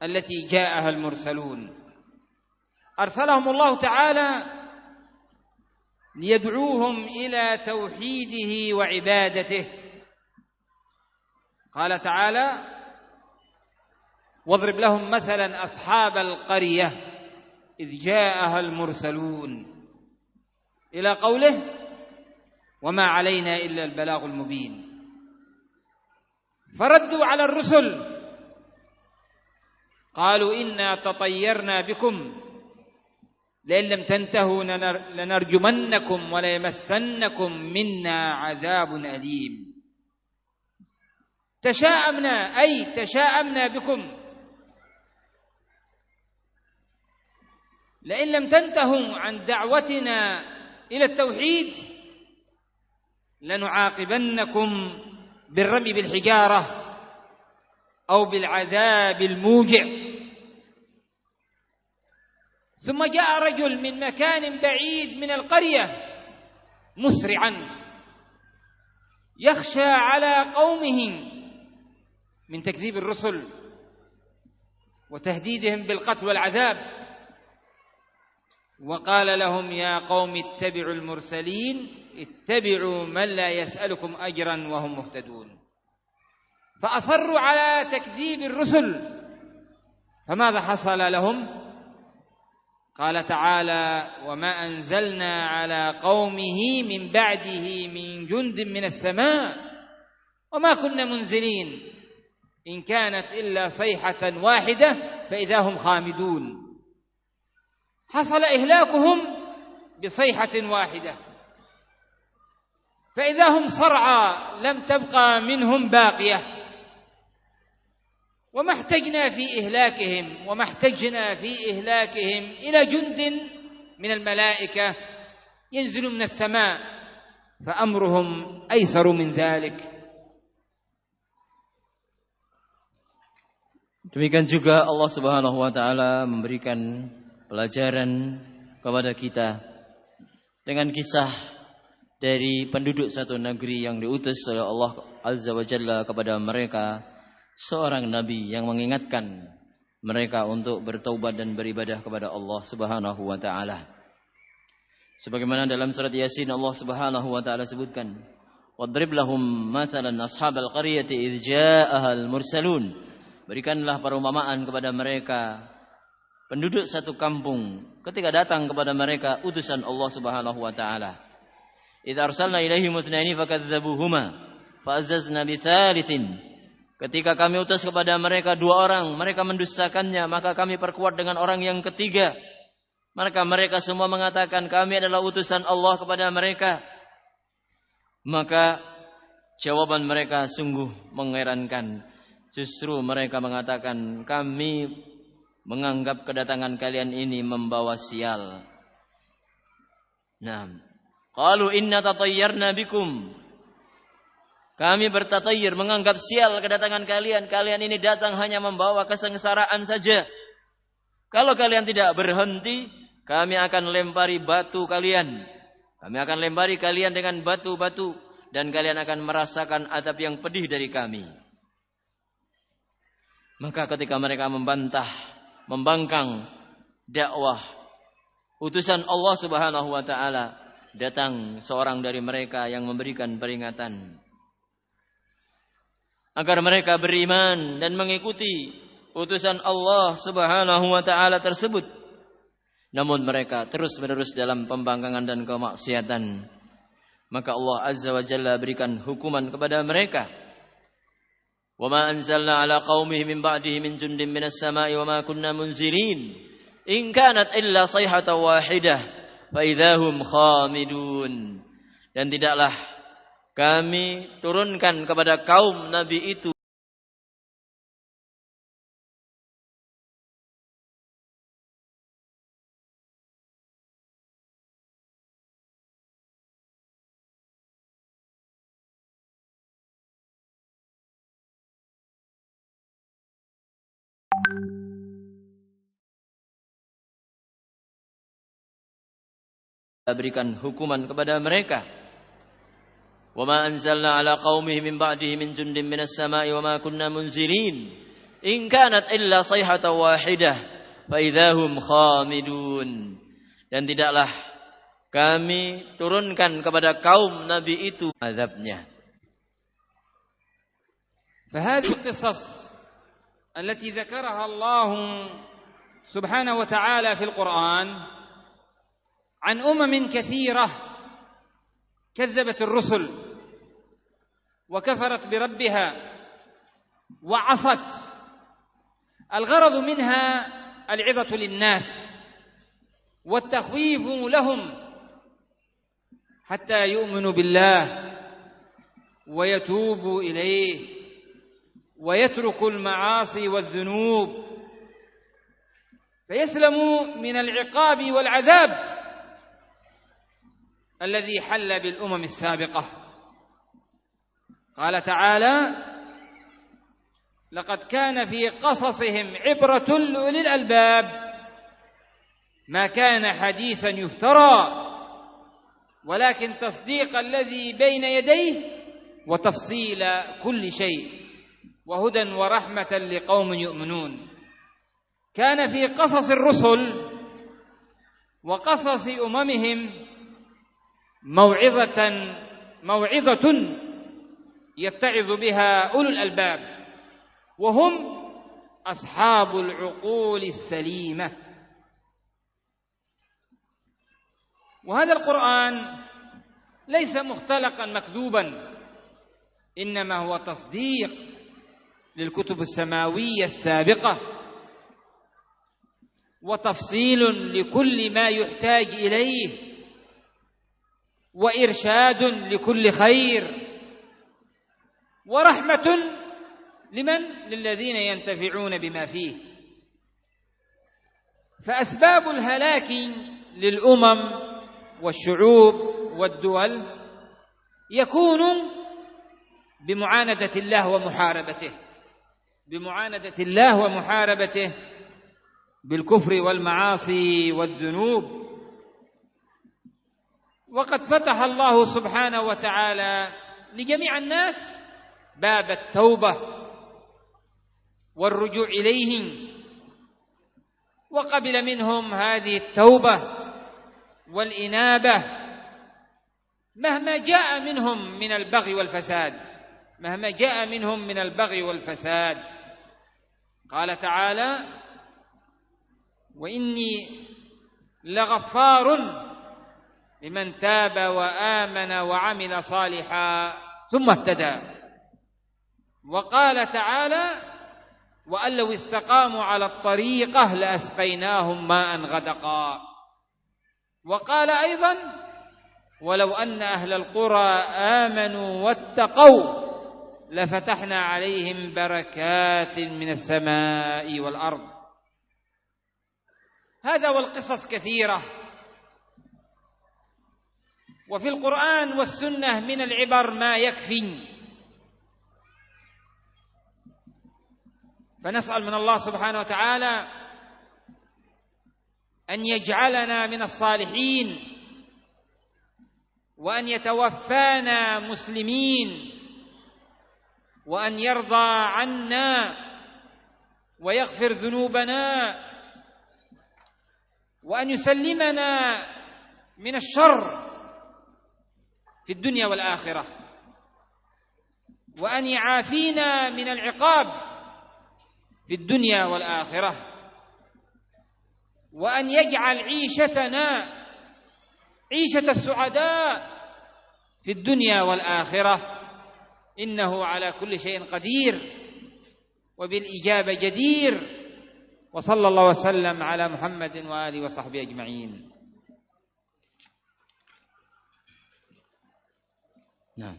التي جاءها المرسلون، أرسلهم الله تعالى ليدعوهم إلى توحيده وعبادته. قال تعالى واضرب لهم مثلا أصحاب القرية إذ جاءها المرسلون إلى قوله وما علينا إلا البلاغ المبين. فردوا على الرسل قالوا إنا تطيرنا بكم لئن لم تنتهوا لنرجمنكم وليمسنكم منا عذاب أليم. تشاءمنا بكم لئن لم تنتهوا عن دعوتنا إلى التوحيد لنعاقبنكم بالرمي بالحجارة أو بالعذاب الموجع. ثم جاء رجل من مكان بعيد من القرية مسرعا يخشى على قومه من تكذيب الرسل وتهديدهم بالقتل والعذاب، وقال لهم يا قوم اتبعوا المرسلين اتبعوا من لا يسألكم أجرا وهم مهتدون. فأصروا على تكذيب الرسل، فماذا حصل لهم؟ قال تعالى وما أنزلنا على قومه من بعده من جند من السماء وما كنا منزلين إن كانت إلا صيحة واحدة فإذا هم خامدون. حصل إهلاكهم بصيحة واحدة فإذا هم صرعى لم تبقى منهم باقية. وما احتجنا في إهلاكهم إلى جند من الملائكة ينزل من السماء فأمرهم أيسر من ذلك. Demikian juga Allah Subhanahu wa taala memberikan pelajaran kepada kita dengan kisah dari penduduk satu negeri yang diutus oleh Allah Azza wa Jalla kepada mereka seorang nabi yang mengingatkan mereka untuk bertaubat dan beribadah kepada Allah Subhanahu wa taala. Sebagaimana dalam surat Yasin Allah Subhanahu wa taala sebutkan, "Wadrib lahum mathalan ashabal qaryati idz ja'ahal mursalun." Berikanlah perumpamaan kepada mereka penduduk satu kampung ketika datang kepada mereka utusan Allah Subhanahu wa taala. Idza arsalna ilaihim itsnaini fakadzdzabuhuma fa'azzazna bitsalitsin. Ketika kami utus kepada mereka dua orang, mereka mendustakannya, maka kami perkuat dengan orang yang ketiga. Maka mereka semua mengatakan kami adalah utusan Allah kepada mereka. Maka jawaban mereka sungguh mengherankan. Justru mereka mengatakan kami menganggap kedatangan kalian ini membawa sial. Nah, qalu inna tatayyarna bikum. Kami bertatayyur, menganggap sial kedatangan kalian. Kalian ini datang hanya membawa kesengsaraan saja. Kalau kalian tidak berhenti, kami akan lempari batu kalian. Kami akan lempari kalian dengan batu-batu. Dan kalian akan merasakan azab yang pedih dari kami. Maka ketika mereka membantah, membangkang dakwah utusan Allah Subhanahu wa taala, datang seorang dari mereka yang memberikan peringatan agar mereka beriman dan mengikuti utusan Allah Subhanahu wa taala tersebut. Namun mereka terus-menerus dalam pembangkangan dan kemaksiatan. Maka Allah Azza wa Jalla berikan hukuman kepada mereka. Wa ma anzalna ala qaumihi min ba'dihi min jundin minas sama'i wa ma kunna munzilin in kanat illa sayhatan wahidah fa idahum khamidun. Dan tidaklah kami turunkan kepada kaum nabi itu berikan hukuman kepada mereka. Wa ma anzalna ala qaumihi min ba'dihi min jundin minas sama'i wa ma kunna munzilin in kanat illa sayhatan wahidah fa idahum khamidun. Dan tidaklah kami turunkan kepada kaum nabi itu azabnya. فهذه القصص التي ذكرها الله سبحانه وتعالى في القرآن عن كثيرة كذبت الرسل وكفرت بربها وعصت. الغرض منها العظة للناس والتخويف لهم حتى يؤمنوا بالله ويتوبوا إليه ويتركوا المعاصي والذنوب فيسلموا من العقاب والعذاب الذي حل بالأمم السابقة. قال تعالى: لقد كان في قصصهم عبرة لأولي الألباب ما كان حديثا يفترى ولكن تصديق الذي بين يديه وتفصيل كل شيء وهدى ورحمة لقوم يؤمنون. كان في قصص الرسل وقصص أممهم موعظة يتعظ بها أولو الألباب وهم أصحاب العقول السليمة. وهذا القرآن ليس مختلقا مكذوبا، إنما هو تصديق للكتب السماوية السابقة وتفصيل لكل ما يحتاج إليه وإرشاد لكل خير ورحمة للذين ينتفعون بما فيه. فأسباب الهلاك للأمم والشعوب والدول يكون بمعاندة الله ومحاربته بالكفر والمعاصي والذنوب. وقد فتح الله سبحانه وتعالى لجميع الناس باب التوبة والرجوع إليه وقبل منهم هذه التوبة والإنابة مهما جاء منهم من البغي والفساد. قال تعالى: وإني لغفار لمن تاب وآمن وعمل صالحا ثم اهتدى. وقال تعالى: وأن لو استقاموا على الطريقة لأسقيناهم ماء غدقا. وقال أيضا: ولو أن أهل القرى آمنوا واتقوا لفتحنا عليهم بركات من السماء والأرض. هذا والقصص كثيرة، وفي القرآن والسنة من العبر ما يكفي. فنسأل من الله سبحانه وتعالى أن يجعلنا من الصالحين، وأن يتوفانا مسلمين، وأن يرضى عنا ويغفر ذنوبنا، وأن يسلمنا من الشر في الدنيا والآخرة، وأن يعافينا من العقاب في الدنيا والآخرة، وأن يجعل عيشتنا عيشة السعداء في الدنيا والآخرة، إنه على كل شيء قدير وبالإجابة جدير. وصلى الله وسلم على محمد وآله وصحبه أجمعين. Nah.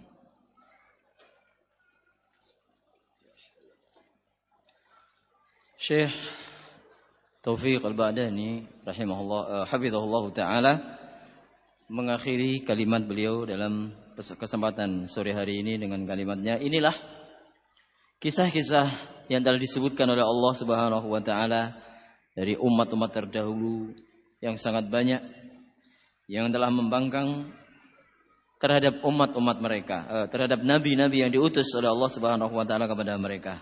Syekh Taufiq Al-Ba'dani rahimahullah hafizahullah taala mengakhiri kalimat beliau dalam kesempatan sore hari ini dengan kalimatnya, inilah kisah-kisah yang telah disebutkan oleh Allah Subhanahu wa taala dari umat-umat terdahulu yang sangat banyak yang telah membangkang terhadap umat-umat mereka, terhadap nabi-nabi yang diutus oleh Allah Subhanahu wa taala kepada mereka.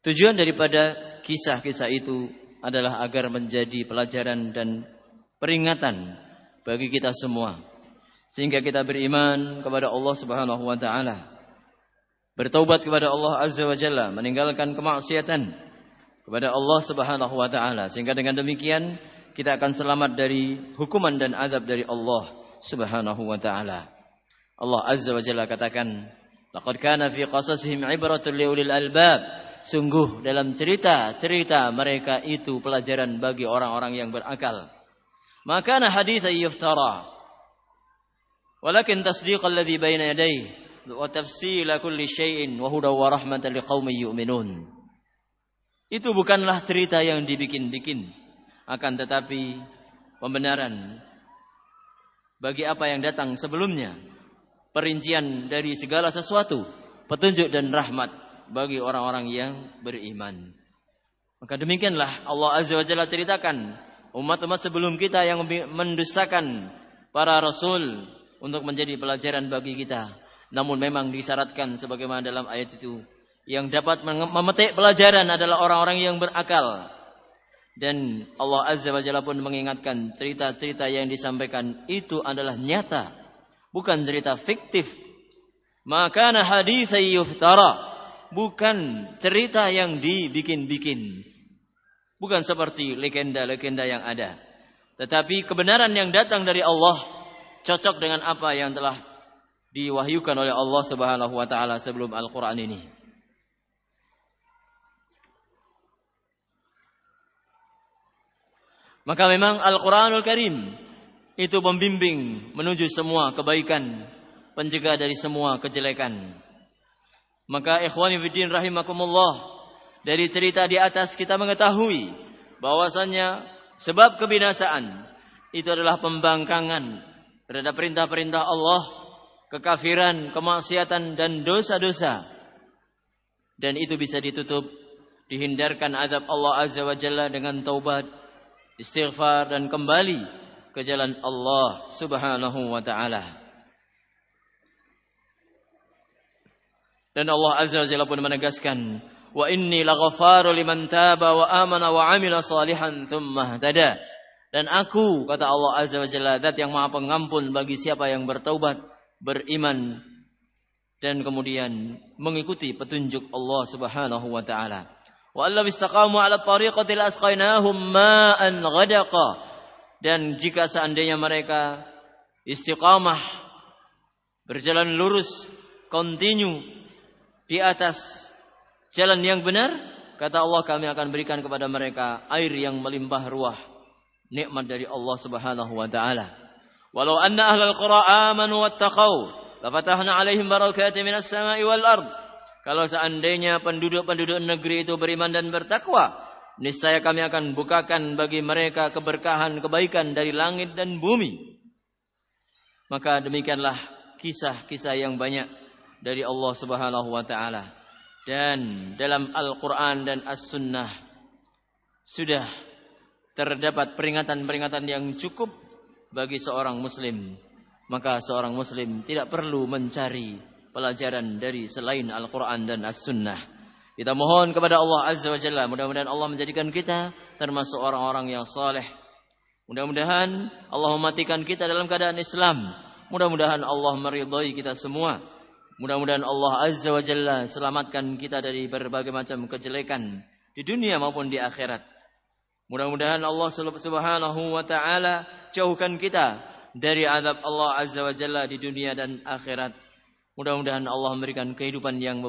Tujuan daripada kisah-kisah itu adalah agar menjadi pelajaran dan peringatan bagi kita semua, sehingga kita beriman kepada Allah Subhanahu wa taala, bertaubat kepada Allah Azza wa Jalla, meninggalkan kemaksiatan kepada Allah Subhanahu wa taala, sehingga dengan demikian kita akan selamat dari hukuman dan azab dari Allah Subhanahu wa taala. Allah Azza wa Jalla katakan, laqad kana fi qasasihim ibratun liulil albab. Sungguh dalam cerita-cerita mereka itu pelajaran bagi orang-orang yang berakal. Maka na haditsan yuftara, walakin tasdiqal ladzi baina yadayhi wa tafsila kulli syai'in wa hudaw wa rahmatan liqaumin yu'minun. Itu bukanlah cerita yang dibikin-bikin, akan tetapi pembenaran bagi apa yang datang sebelumnya, perincian dari segala sesuatu, petunjuk dan rahmat bagi orang-orang yang beriman. Maka demikianlah Allah Azza wa Jalla ceritakan umat-umat sebelum kita yang mendustakan para rasul untuk menjadi pelajaran bagi kita. Namun memang disyaratkan sebagaimana dalam ayat itu, yang dapat memetik pelajaran adalah orang-orang yang berakal. Dan Allah Azza wa Jalla pun mengingatkan cerita-cerita yang disampaikan itu adalah nyata, bukan cerita fiktif. Maka na haditsan yuftara, bukan cerita yang dibikin-bikin, bukan seperti legenda-legenda yang ada, tetapi kebenaran yang datang dari Allah cocok dengan apa yang telah diwahyukan oleh Allah Subhanahu wa taala sebelum Al-Qur'an ini. Maka memang Al-Qur'anul Karim itu membimbing menuju semua kebaikan, pencegah dari semua kejelekan. Maka ikhwani fiddin rahimakumullah, dari cerita di atas kita mengetahui bahwasannya sebab kebinasaan itu adalah pembangkangan terhadap perintah-perintah Allah, kekafiran, kemaksiatan dan dosa-dosa. Dan itu bisa ditutup, dihindarkan azab Allah Azza wa Jalla dengan taubat, istighfar dan kembali ke jalan Allah Subhanahu wa taala. Dan Allah Azza wa Jalla pun menegaskan, wa inni laghafaru liman taba wa amana wa amila salihan tsumma ihtada. Dan aku, kata Allah Azza wa Jalla, zat yang Maha Pengampun bagi siapa yang bertaubat, beriman dan kemudian mengikuti petunjuk Allah Subhanahu wa taala. Wa allaw istaqamu 'ala tariqati asqainahum ma'an ghadaqa. Dan jika seandainya mereka istiqamah, berjalan lurus, kontinu di atas jalan yang benar, kata Allah, kami akan berikan kepada mereka air yang melimpah ruah, nikmat dari Allah Subhanahu wa taala. Walau anna ahlal qura amanu wattaqau lafatahna 'alaihim barakatin minas sama'i wal ard. Kalau seandainya penduduk-penduduk negeri itu beriman dan bertakwa, niscaya kami akan bukakan bagi mereka keberkahan, kebaikan dari langit dan bumi. Maka demikianlah kisah-kisah yang banyak dari Allah Subhanahu wa taala. Dan dalam Al-Qur'an dan As-Sunnah sudah terdapat peringatan-peringatan yang cukup bagi seorang muslim. Maka seorang muslim tidak perlu mencari pelajaran dari selain Al-Quran dan As-Sunnah. Kita mohon kepada Allah Azza wa Jalla, mudah-mudahan Allah menjadikan kita termasuk orang-orang yang saleh. Mudah-mudahan Allah mematikan kita dalam keadaan Islam. Mudah-mudahan Allah meridhai kita semua. Mudah-mudahan Allah Azza wa Jalla selamatkan kita dari berbagai macam kejelekan di dunia maupun di akhirat. Mudah-mudahan Allah Subhanahu wa taala jauhkan kita dari azab Allah Azza wa Jalla di dunia dan akhirat. Mudah-mudahan Allah memberikan kehidupan yang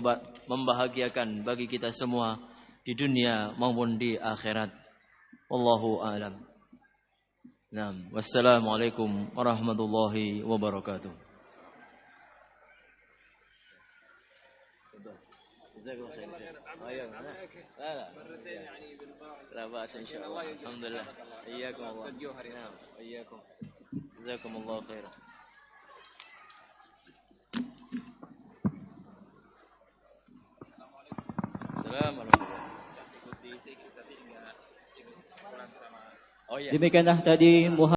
membahagiakan bagi kita semua di dunia maupun di akhirat. Wallahu a'lam. Naam, wassalamualaikum warahmatullahi wabarakatuh. لا بأس إن شاء الله. الحمد لله. إياكم الله. نعم. إياكم. جزاكم الله خيرا. السلام عليكم. Demikianlah tadi